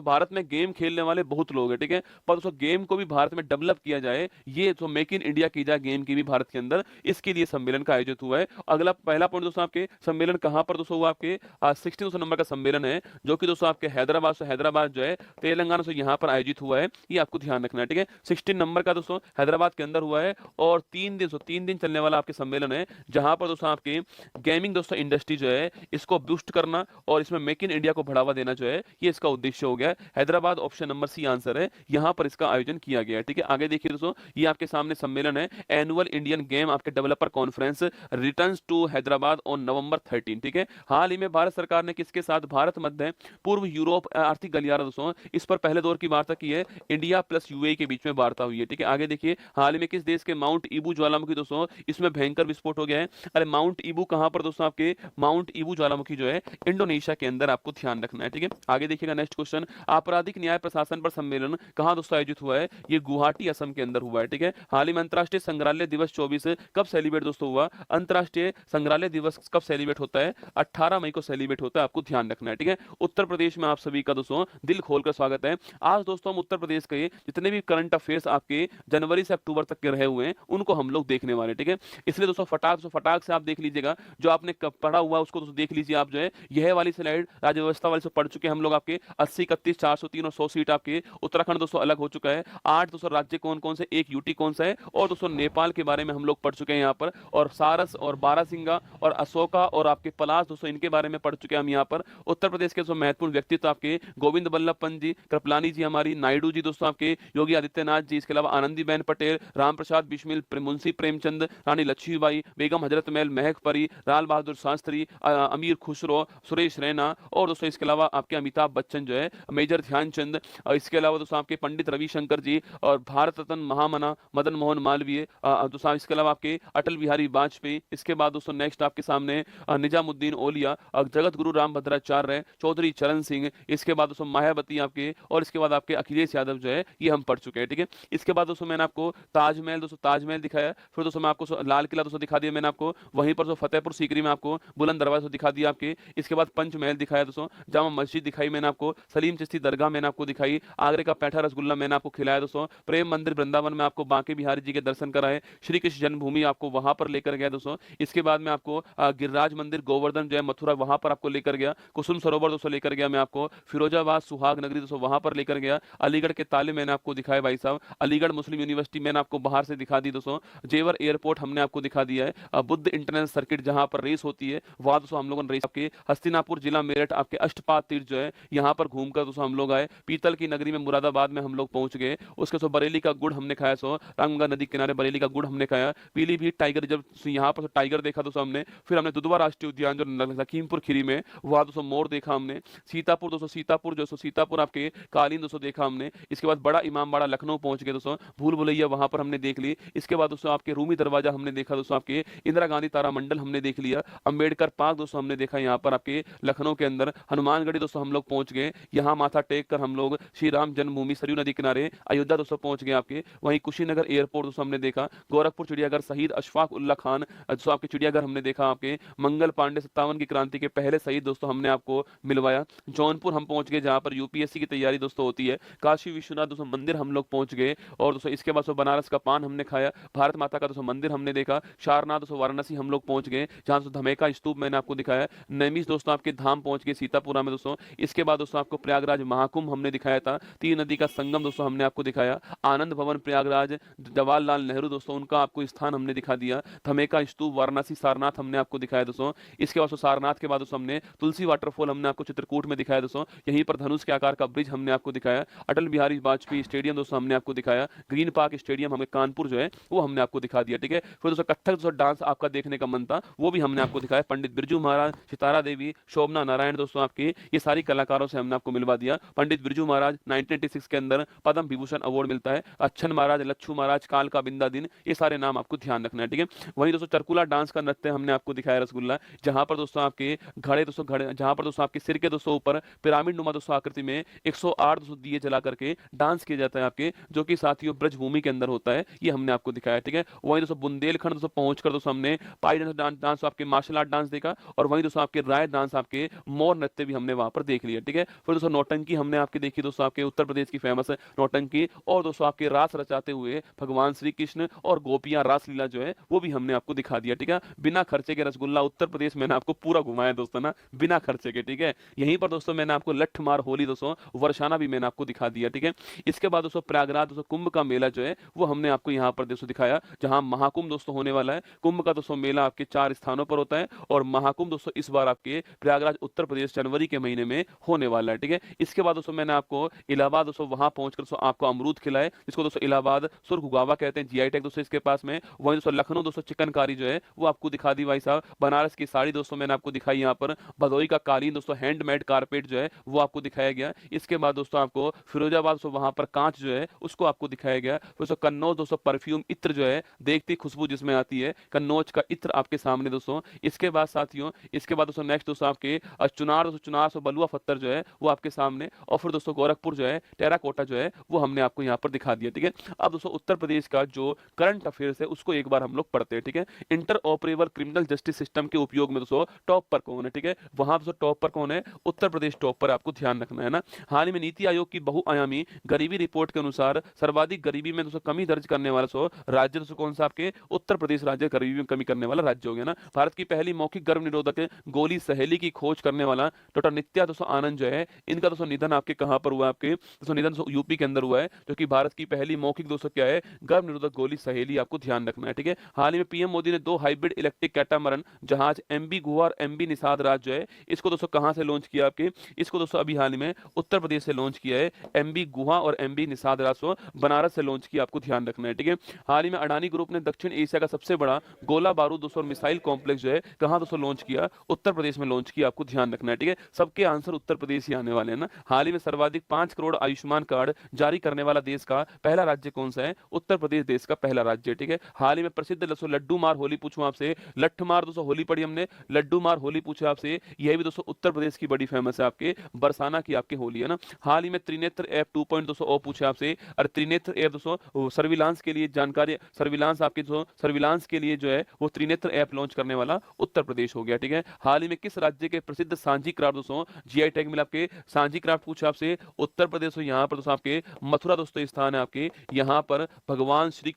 Speaker 1: भारत में गेम खेलने वाले बहुत लोग हैं, ठीक है, पर दोस्तों गेम को भी भारत में डेवलप किया जाए, ये तो मेक इन इंडिया की जाए गेम की भी भारत के अंदर, इसके लिए सम्मेलन का आयोजित हुआ है। अगला पहला पॉइंट दोस्तों आपके सम्मेलन कहां पर दोस्तों हुआ, आपके 16 नंबर का सम्मेलन है, जो कि दोस्तों आपके हैदराबाद जो है तेलंगाना से यहां पर आयोजित हुआ है, ये आपको ध्यान रखना है, ठीक है। 16 नंबर का दोस्तों हैदराबाद के अंदर हुआ है, और 3 दिन चलने वाला आपके सम्मेलन है, जहां पर दोस्तों आपके गेमिंग दोस्तों इंडस्ट्री जो है इसको बूस्ट करना और इसमें मेक इन इंडिया को बढ़ावा देना जो है, ये इसका उद्देश्य हो गया। Hyderabad option number C answer है, यहां पर इसका आयोजन किया गया है, ठीक है। आगे देखिए दोस्तों, ये आपके सामने सम्मेलन है, एनुअल इंडियन गेम आपके developer conference returns to Hyderabad on November 13, ठीक है। हाल ही में भारत सरकार ने किसके साथ भारत मध्य पूर्व यूरोप आर्थिक गलियारा दोस्तों, इस पर पहले दौर की वार्ता की है, इंडिया प्लस यूएई के बीच में वार्ता हुई है, ठीक है। आगे देखिए, हाल ही में किस देश के माउंट ईबू ज्वालामुखी दोस्तों, इसमें भयंकर विस्फोट हो गया है। अरे माउंट ईबू कहां पर दोस्तों, आपके माउंट ईबू ज्वालामुखी जो है इंडोनेशिया के अंदर, आपको ध्यान रखना है, ठीक है। आगे देखिएगा नेक्स्ट क्वेश्चन, आपराधिक न्याय प्रशासन पर सम्मेलन कहां दोस्तों आयोजित हुआ है, ये गुवाहाटी असम के अंदर हुआ है, ठीक है। हाल ही में अंतरराष्ट्रीय संग्रहालय दिवस 24 कब सेलिब्रेट दोस्तों हुआ, अंतरराष्ट्रीय संग्रहालय दिवस कब सेलिब्रेट होता है, 18 मई को सेलिब्रेट होता है, आपको ध्यान रखना है, ठीक है। उत्तर प्रदेश में आप सभी का दोस्तों दिल खोलकर स्वागत है। आज दोस्तों हम उत्तर प्रदेश के जितने भी करंट अफेयर्स आपके जनवरी से अक्टूबर तक के रहे हुए हैं, उनको हम लोग देखने वाले, ठीक है। इसलिए दोस्तों फटाक से आप देख लीजिएगा, जो आपने पढ़ा हुआ है उसको दोस्तों देख लीजिए आप जो है, यह वाली स्लाइड राज्य व्यवस्था वाली से पढ़ चुके हैं हम लोग आपके 80, 31, 403 और 100 सीट आपके। उत्तराखंड दोस्तों अलग हो चुका है। 8 दोस्तों राज्य कौन कौन से, एक यूटी कौन सा है, और दोस्तों नेपाल के बारे में हम लोग पढ़ चुके हैं यहाँ पर, और सारस और बारासिंगा और अशोका और आपके पलाश दोस्तों इनके बारे में पढ़ चुके हैं हम यहाँ पर। उत्तर प्रदेश के महत्वपूर्ण व्यक्तित्व आपके गोविंद बल्लभ पंत जी, कृपलानी जी हमारी, नायडू जी दोस्तों आपके, योगी आदित्यनाथ जी, इसके अलावा आनंदीबेन पटेल, राम प्रसाद बिस्मिल, मुंशी प्रेमचंद, रानी लक्ष्मीबाई, बेगम हजरत महल, महक परी, लाल बहादुर शास्त्री, अमीर खुसरो, सुरेश रैना, और दोस्तों इसके अलावा आपके अमिताभ बच्चन जो है, मेजर ध्यानचंद, इसके अलावा दोस्तों आपके पंडित रविशंकर जी, और भारत रत्न महामना मदन मोहन मालवीय, दोस्तों इसके अलावा आपके अटल बिहारी वाजपेयी। इसके बाद दोस्तों नेक्स्ट आपके सामने निजामुद्दीन औलिया, जगत गुरु राम भद्राचार्य, चौधरी चरण सिंह, इसके बाद दोस्तों मायावती आपके, और इसके बाद आपके अखिलेश यादव जो है, ये हम पढ़ चुके हैं। ठीक है, इसके बाद दोस्तों मैंने आपको ताजमहल दोस्तों ताजमहल दिखाया, फिर दोस्तों मैं आपको लाल किला दोस्तों दिखा दिया मैंने आपको, वहीं पर फतेहपुर सीकरी में आपको बुलंद दरवाजा दिखा दिया आपके। इसके बाद पंचमहल दिखाया दोस्तों, जामा मस्जिद दिखाई मैंने आपको, सलीम चिश्ती दरगाह मैंने आपको दिखाई, आगरे का पैठा रसगुल्ला मैंने आपको खिलाया दोस्तों, प्रेम मंदिर वृंदावन में आपको बांके बिहारी जी के दर्शन कराए, श्री कृष्ण जन्मभूमि आपको वहां पर लेकर गया दोस्तों। इसके बाद में आपको गिरिराज मंदिर गोवर्धन जो है मथुरा वहां पर आपको लेकर गया, कुसुम सरोवर दोस्तों लेकर गया मैं आपको, फिरोजाबाद सुहाग नगरी दोस्तों वहां पर लेकर गया, अलीगढ़ के ताले मैंने आपको दिखाए भाई साहब, अलीगढ़ मुस्लिम यूनिवर्सिटी मैंने आपको बाहर से दिखा दी दोस्तों, जेवर एयरपोर्ट हमने आपको दिखा दिया है, बुद्ध इंटरनेशनल सर्किट जहां पर रेस होती है वहां दोस्तों हम लोगों ने रेस आपके, हस्तिनापुर जिला मेरठ आपके अष्टपाद तीर्थ जो है यहाँ पर घूमकर दोस्तों हम लोग आए, पीतल की नगरी में मुरादाबाद में हम लोग पहुंच गए, उसके सो बरेली का गुड़ हमने खाया, सो रामगंगा नदी किनारे बरेली का गुड़ हमने खाया, पीलीभीत टाइगर जब यहाँ पर टाइगर देखा दोस्तों हमने, फिर हमने दुधवा राष्ट्रीय उद्यान जो लखीमपुर खीरी में वहां दोस्तों मोर देखा हमने, सीतापुर दोस्तों सीतापुर जो सीतापुर आपके कालीन दोस्तों देखा हमने, इसके बाद बड़ा इमामबाड़ा लखनऊ पहुंच गए दोस्तों, भूल भुलैया वहां पर हमने देख ली, इसके बाद दोस्तों आपके रूमी दरवाजा हमने देखा दोस्तों, आपके इंदिरा गांधी तारामंडल हमने देख लिया, अंबेडकर पार्क दोस्तों हमने देखा यहाँ पर आपके लखनऊ के अंदर, हनुमानगढ़ी दोस्तों हम लोग पहुंच गए, यहाँ माथा टेक कर हम लोग श्री राम जन्मभूमि सरयू नदी किनारे अयोध्या दोस्तों पहुंच गए आपके, वहीं कुशीनगर एयरपोर्ट दोस्तों हमने देखा, गोरखपुर चिड़ियाघर शहीद अशफाक उल्ला खान दोस्तों आपके चिड़ियाघर हमने देखा, आपके मंगल पांडे 57 की क्रांति के पहले शहीद दोस्तों हमने आपको मिलवाया, जौनपुर हम पहुंच गए जहां पर यूपीएससी की तैयारी दोस्तों होती है, काशी विश्वनाथ दोस्तों मंदिर हम लोग पहुंच गए, और दोस्तों इसके बाद बनारस का पान हमने खाया, भारत माता का दोस्तों मंदिर हमने देखा, सारनाथ दोस्तों वाराणसी हम लोग पहुंच गए जहां धमेका स्तूप मैंने आपको दिखाया, नैमिष दोस्तों आपके धाम पहुंच गए सीतापुरा में दोस्तों, इसके बाद दोस्तों आपको प्रयागराज महाकुंभ हमने दिखाया था, तीन नदी का संगम दोस्तों हमने आपको दिखाया, आनंद भवन प्रयागराज, जवाहरलाल नेहरू दोस्तों उनका आपको स्थान हमने दिखा दिया, धमेका स्तूप वाराणसी सारनाथ हमने आपको दिखाया दोस्तों, इसके बाद सारनाथ के बाद दोस्तों हमने तुलसी वाटरफॉल हमने आपको चित्रकूट में दिखाया दोस्तों, यहीं पर धनुष के आकार का ब्रिज हमने आपको दिखाया, अटल बिहारी वाजपेयी स्टेडियम दोस्तों हमने आपको दिखाया, ग्रीन पार्क स्टेडियम हमें कानपुर जो है वो हमने आपको दिखा दिया। ठीक है, फिर दोस्तों कथक दोस्तों डांस आपका देखने का मन था वो भी हमने आपको दिखाया, पंडित बिरजू महाराज, सितारा देवी, शोभना नारायण दोस्तों आपके, ये सारी कलाकारों से हमने आपको मिलवा दिया। पंडित बिरजू महाराज 1986 के अंदर पद्म विभूषण अवार्ड मिलता है, अच्छन महाराज, लच्छू महाराज, काल का बिंदा दिन, ये सारे नाम आपको ध्यान रखना है। ठीक है, वहीं दोस्तों चरकुला डांस का नृत्य हमने आपको दिखाया रसगुल्ला, जहां पर दोस्तों आपके घड़े दोस्तों घड़े जहां पर दोस्तों आपके सिर के दोस्तों ऊपर पिरामिड नुमा दोस्तों आकृति में 108 दोस्तों दिए जला करके डांस किया जाता है आपके, जो कि साथियों ब्रजभूमि के अंदर होता है, ये हमने आपको दिखाया। ठीक है, वहीं दोस्तों बुंदेलखंड दोस्तों पहुंचकर दोस्तों हमने पाई डांस आपके मार्शल आर्ट डांस देखा, और वहीं दोस्तों आपके राय डांस आपके मोर नृत्य भी हमने वहां पर देख लिया। ठीक है, फिर दोस्तों नौटंकी हमने आपकी देखी दोस्तों, आपके उत्तर प्रदेश की फेमस है नौटंकी, और दोस्तों आपके रास रचाते हुए भगवान श्री कृष्ण और गोपियां रासलीला जो है वो भी हमने आपको दिखा दिया। ठीक है, बिना खर्चे के रसगुल्ला उत्तर प्रदेश मैंने आपको पूरा घुमाया दोस्तों ना, बिना खर्चे के। ठीक है, यहीं पर दोस्तों मैंने आपको लठ मार होली दोस्तों वर्षाना भी मैंने आपको दिखा दिया। ठीक है, इसके बाद दोस्तों प्रयागराज दोस्तों कुंभ का मेला जो है वो हमने आपको यहाँ पर दोस्तों दिखाया, जहां महाकुंभ दोस्तों होने वाला है। कुंभ का दोस्तों मेला आपके 4 स्थानों पर होता है, और महाकुंभ दोस्तों इस बार आपके प्रयागराज उत्तर प्रदेश जनवरी के महीने में होने वाला है। ठीक है, इसके बाद दोस्तों मैंने आपको इलाहाबाद दोस्तों वहां पहुंचकर दोस्तों आपको अमरूद खिलाए, जिसको दोस्तों इलाहाबाद सुरगुगावा कहते हैं, जीआई टैग दोस्तों इसके पास में। वहीं दोस्तों लखनऊ दोस्तों चिकनकारी जो है वो आपको दिखा दी भाई साहब, बनारस की साड़ी दोस्तों मैंने आपको दिखाई, यहाँ पर भदोई का कालीन दोस्तों हैंडमेड कारपेट जो है वो आपको दिखाया गया। इसके बाद दोस्तों आपको फिरोजाबाद दोस्तों वहां पर कांच जो है उसको आपको दिखाया गया। दोस्तों कन्नौज दोस्तों परफ्यूम इत्र जो है देखती खुशबू जिसमें आती है, कन्नौज का इत्र आपके सामने दोस्तों। इसके बाद साथियों इसके बाद दोस्तों नेक्स्ट दोस्तों आपके चुनार दोस्तों बलुआ पत्थर जो है वो आपके सामने, और फिर दोस्तों गोरखपुर जो है टेराकोटा जो है वो हमने आपको यहाँ पर दिखा दिया। ठीक है, अब दोस्तों उत्तर प्रदेश का जो करंट अफेयर्स है उसको एक बार हम लोग पढ़ते हैं। ठीक है, inter operable criminal justice system के उपयोग में दोस्तों टॉप पर कौन है? ठीक है, वहां दोस्तों टॉप पर कौन है? उत्तर प्रदेश टॉप पर, आपको ध्यान रखना है ना। हाल ही में नीति आयोग की बहुआयामी गरीबी रिपोर्ट के अनुसार सर्वाधिक गरीबी में दोस्तों कमी दर्ज करने वाला राज्य दोस्तों कौन सा? आपके उत्तर प्रदेश राज्य गरीबी में कमी करने वाला राज्य हो गया ना। भारत की पहली मौखिक गर्भ निरोधक गोली शहद पहेली की खोज करने वाला डॉक्टर नित्या दोस्तों आनंद जो है, इनका दोस्तों निधन आपके कहाँ पर हुआ, आपके दोस्तों निधन यूपी के अंदर हुआ है, जो कि भारत की पहली मौखिक दोस्तों क्या है, गर्भ निरोधक गोली सहेली, आपको ध्यान रखना है, ठीक है। हाल ही में पीएम मोदी ने 2 हाइब्रिड इलेक्ट्रिक कैटामरन जहाज एमबी गुहा और एमबी निषाद राज जो है, इसको दोस्तों कहाँ से लॉन्च किया आपके, इसको दोस्तों अभी हाल ही में उत्तर प्रदेश से लॉन्च किया है। एमबी गुहा और एमबी निषाद राज को बनारस से लॉन्च किया, आपको ध्यान रखना है, ठीक है। हाल ही में अडानी ग्रुप ने दक्षिण एशिया का सबसे बड़ा गोला बारूद दोस्तों और मिसाइल कॉम्प्लेक्स जो है कहाँ दोस्तों लॉन्च किया, उत्तर प्रदेश में लॉन्च किया, आपको ध्यान रखना है, ठीक है। सबके आंसर उत्तर प्रदेश ही आने वाले हैं ना। हाल ही में सर्वाधिक 5 करोड़ आयुष्मान कार्ड जारी करने वाला देश का पहला राज्य कौन सा है, उत्तर प्रदेश देश का पहला राज्य, ठीक है। हाल ही में प्रसिद्ध दोस्तों लड्डू मार होली पूछूं आपसे, लठ मार दोस्तों होली पढ़ी हमने, लड्डू मार होली पूछे आपसे, यह भी दोस्तों उत्तर प्रदेश की बड़ी फेमस है, आपके बरसाना की आपकी होली है ना। हाल ही में त्रिनेत्र ऐप 2.2 पूछे आपसे, और त्रिनेत्र ऐप दोस्तों सर्विलांस के लिए जानकारी, सर्विलांस आपके जो सर्विलांस के लिए जो है वो त्रिनेत्र ऐप लॉन्च करने वाला उत्तर प्रदेश हो गया, ठीक है। हाल ही में किस राज्य के प्रसिद्ध सांझी क्राफ्ट दोस्तों जीआई टैग मिला, आपके सांझी क्राफ्ट पूछा आपसे, उत्तर प्रदेश हो। यहाँ पर दोस्तों आपके मथुरा दोस्तों स्थान है, आपके यहाँ पर भगवान श्री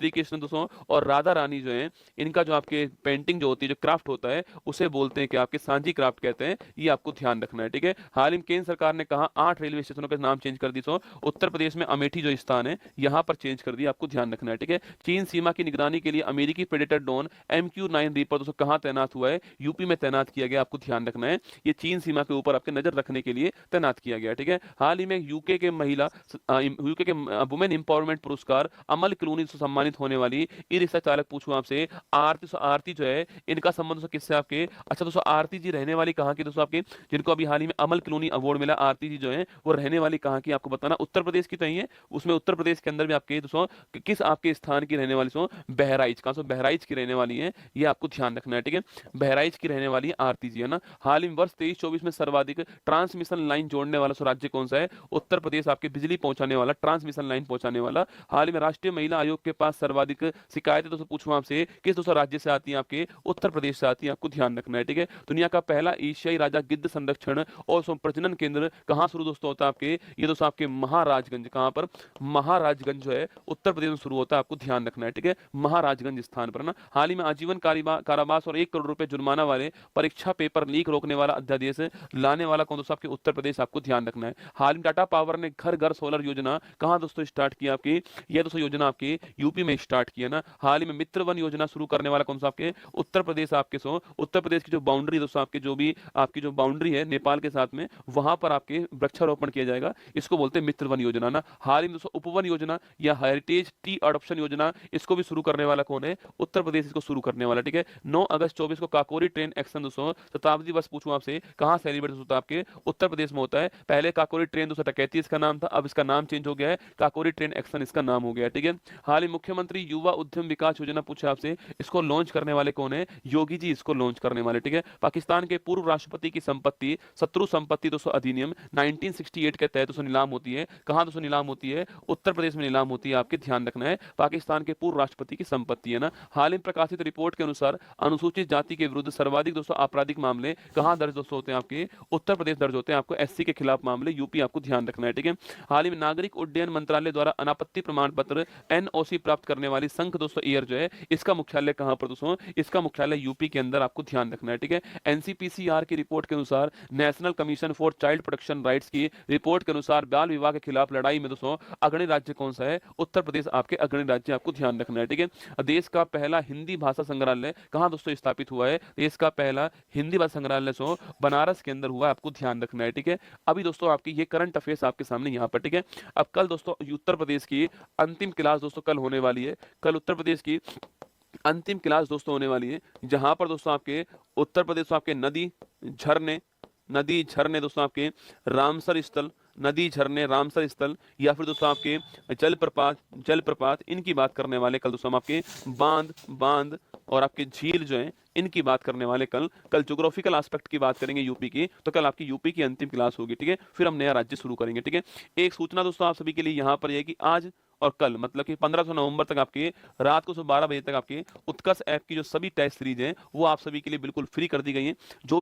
Speaker 1: कृष्ण दोस्तों और राधा रानी जो है, इनका जो आपके पेंटिंग जो होती है, जो क्राफ्ट होता है, उसे बोलते हैं कि आपके सांझी क्राफ्ट कहते हैं, ये आपको ध्यान रखना है, ठीक है। हाल ही में केंद्र सरकार ने कहा 8 रेलवे स्टेशनों के नाम चेंज कर दी, सो उत्तर प्रदेश में अमेठी जो स्थान है यहाँ पर चेंज कर दिया, आपको ध्यान रखना है, ठीक है। चीन सीमा की निगरानी के लिए अमेरिकी प्रेडेटर ड्रोन MQ-9 रीपर दोस्तों कहाँ तैनात हुआ है, यूपी में तैनात किया गया, आपको ध्यान रखना है। ये चीन सीमा के ऊपर आपके नजर रखने के लिए तैनात किया गया, ठीक है। हाल ही में यूके के वुमेन इंपावरमेंट पुरस्कार अमल क्लूनी से सम्मानित होने वाली ई रिक्शा चालक पूछूं आपसे, आरती जो है, इनका संबंध दोस्तों किससे आपके, अच्छा दोस्तों आरती जी रहने वाली कहाँ की दोस्तों आपके, जिनको अभी हाल ही में अमल क्लूनी अवार्ड मिला, आरती जी जो है वो रहने वाली कहाँ की, आपको बताना उत्तर प्रदेश की तो ही है, उसमें उत्तर प्रदेश के अंदर भी आपके दोस्तों किस आपके स्थान की रहने वाली, सो बहराइच कहाँ, सो बहराइच की रहने वाली है, ये आपको ध्यान रखना है, ठीक है। बहराइच की रहने वाली आरती जी है ना। हाल ही में वर्ष 23-24 में सर्वाधिक ट्रांसमिशन लाइन जोड़ने वाला सो राज्य कौन सा है, उत्तर प्रदेश, आपके बिजली पहुंचाने वाला, ट्रांसमिशन लाइन पहुंचाने वाला। हाल ही में राष्ट्रीय महिला आयोग के पास सर्वाधिक शिकायतें दोस्तों पूछूं आपसे, किस दोस्तों राज्य से आती है, आपके उत्तर प्रदेश से आती है, आपको ध्यान रखना है, ठीक है। दुनिया का पहला एशियाई राजा गिद्ध संरक्षण और प्रजनन केंद्र कहाँ शुरू दोस्तों होता है, आपके ये दोस्तों आपके महाराजगंज, कहाँ पर, महाराजगंज जो है उत्तर प्रदेश में शुरू होता है, आपको ध्यान रखना है, ठीक है, महाराजगंज स्थान पर ना। हाल ही में आजीवन कारावास और 1 करोड़ रुपए जुर्माना वाले परीक्षा पेपर लीक रोकने वाला अध्यादेश लाने वाला कौन दोस्तों, आपके उत्तर प्रदेश, आपको ध्यान रखना है। हाल में टाटा पावर ने घर घर सोलर योजना कहाँ दोस्तों स्टार्ट किया, आपकी यह दोस्तों योजना आपकी यूपी में स्टार्ट किया ना। हाल ही में मित्र वन योजना शुरू करने वाला कौन सा, आपके उत्तर प्रदेश, आपके सो उत्तर प्रदेश की जो बाउंड्री दोस्तों आपके जो भी आपकी जो बाउंड्री है नेपाल के साथ में, वहां पर आपके वृक्षारोपण किया जाएगा, इसको बोलते हैं मित्र वन योजना ना। हाल ही में दोस्तों उपवन योजना या हेरिटेज टी अडॉप्शन योजना, इसको भी शुरू करने वाला कौन है, उत्तर प्रदेश इसको शुरू करने वाला, ठीक है। 9 अगस्त 24 को काकोरी ट्रेन एक्शन दोस्तों शताब्दी वर्ष पूछूं आपसे, कहां सेलिब्रेट होता है, आपके उत्तर प्रदेश में होता है। पहले काकोरी ट्रेन 233 इसका नाम था, अब इसका नाम चेंज हो गया है, काकोरी ट्रेन एक्शन इसका नाम हो गया, ठीक है। हाल ही मुख्यमंत्री युवा उद्यम विकास योजना पूछा आपसे, इसको लॉन्च करने वाले कौन है, योगी जी इसको लॉन्च करने वाले, ठीक है। पाकिस्तान के पूर्व राष्ट्रपति की संपत्ति शत्रु संपत्ति दोस्तों अधिनियम 1968 के तहत दोस्तों नीलाम होती है, कहां दोस्तों नीलाम होती है, उत्तर प्रदेश में नीलाम होती है, आपके ध्यान रखना है। पाकिस्तान के पूर्व राष्ट्रपति की संपत्ति है ना। हाल ही में प्रकाशित रिपोर्ट के अनुसार अनुसूचित जाति के विरुद्ध सर्वाधिक दोस्तों आपराधिक मामले कहां दर्ज दोस्तों होते हैं, आपके उत्तर प्रदेश दर्ज होते हैं, आपको एससी के खिलाफ मामले यूपी, आपको ध्यान रखना है, ठीक है। हाल ही में नागरिक उड्डयन मंत्रालय द्वारा अनापत्ति प्रमाण पत्र एनओसी प्राप्त करने वाली संघ दोस्तों एयर जो है, इसका मुख्यालय कहां पर दोस्तों, इसका मुख्यालय यूपी के अंदर, आपको ध्यान रखना है, ठीक है। एनसीपीसीआर की रिपोर्ट के अनुसार national commission for child protection rights की रिपोर्ट के अनुसार बाल विवाह के खिलाफ लड़ाई में दोस्तों अग्रणी राज्य कौन सा है, उत्तर प्रदेश आपके अग्रणी राज्य, आपको ध्यान रखना है, ठीक है। देश का पहला हिंदी भाषा संग्रहालय कहां दोस्तों स्थापित हुआ है, देश का पहला हिंदी भाषा संग्रहालय सो बनारस के अंदर हुआ है, आपको ध्यान रखना है, ठीक है। अभी दोस्तों आपकी ये करंट अफेयर्स आपके सामने यहाँ पर, ठीक है। अब कल दोस्तों उत्तर प्रदेश की अंतिम क्लास दोस्तों कल होने वाली है, कल उत्तर प्रदेश की अंतिम क्लास दोस्तों होने वाली है, जहां पर दोस्तों आपके उत्तर प्रदेश आपके नदी झरने दोस्तों आपके रामसर स्थल, नदी झरने रामसर स्थल, या फिर दोस्तों आपके जलप्रपात इनकी बात करने वाले कल दोस्तों हम आपके बांध और आपके झील जो है इनकी बात करने वाले कल ज्योग्राफिकल एस्पेक्ट की बात करेंगे यूपी की, तो कल आपकी यूपी की अंतिम क्लास होगी, ठीक है। फिर हम नया राज्य शुरू करेंगे, ठीक है। एक सूचना दोस्तों आप सभी के लिए यहाँ पर यह कि आज और कल मतलब कि 15 नवंबर तक आपके रात को 12 बजे तक आपके उत्कर्ष ऐप की जो सभी टेस्ट सीरीज हैं वो आप सभी के लिए बिल्कुल फ्री कर दी गई है। जो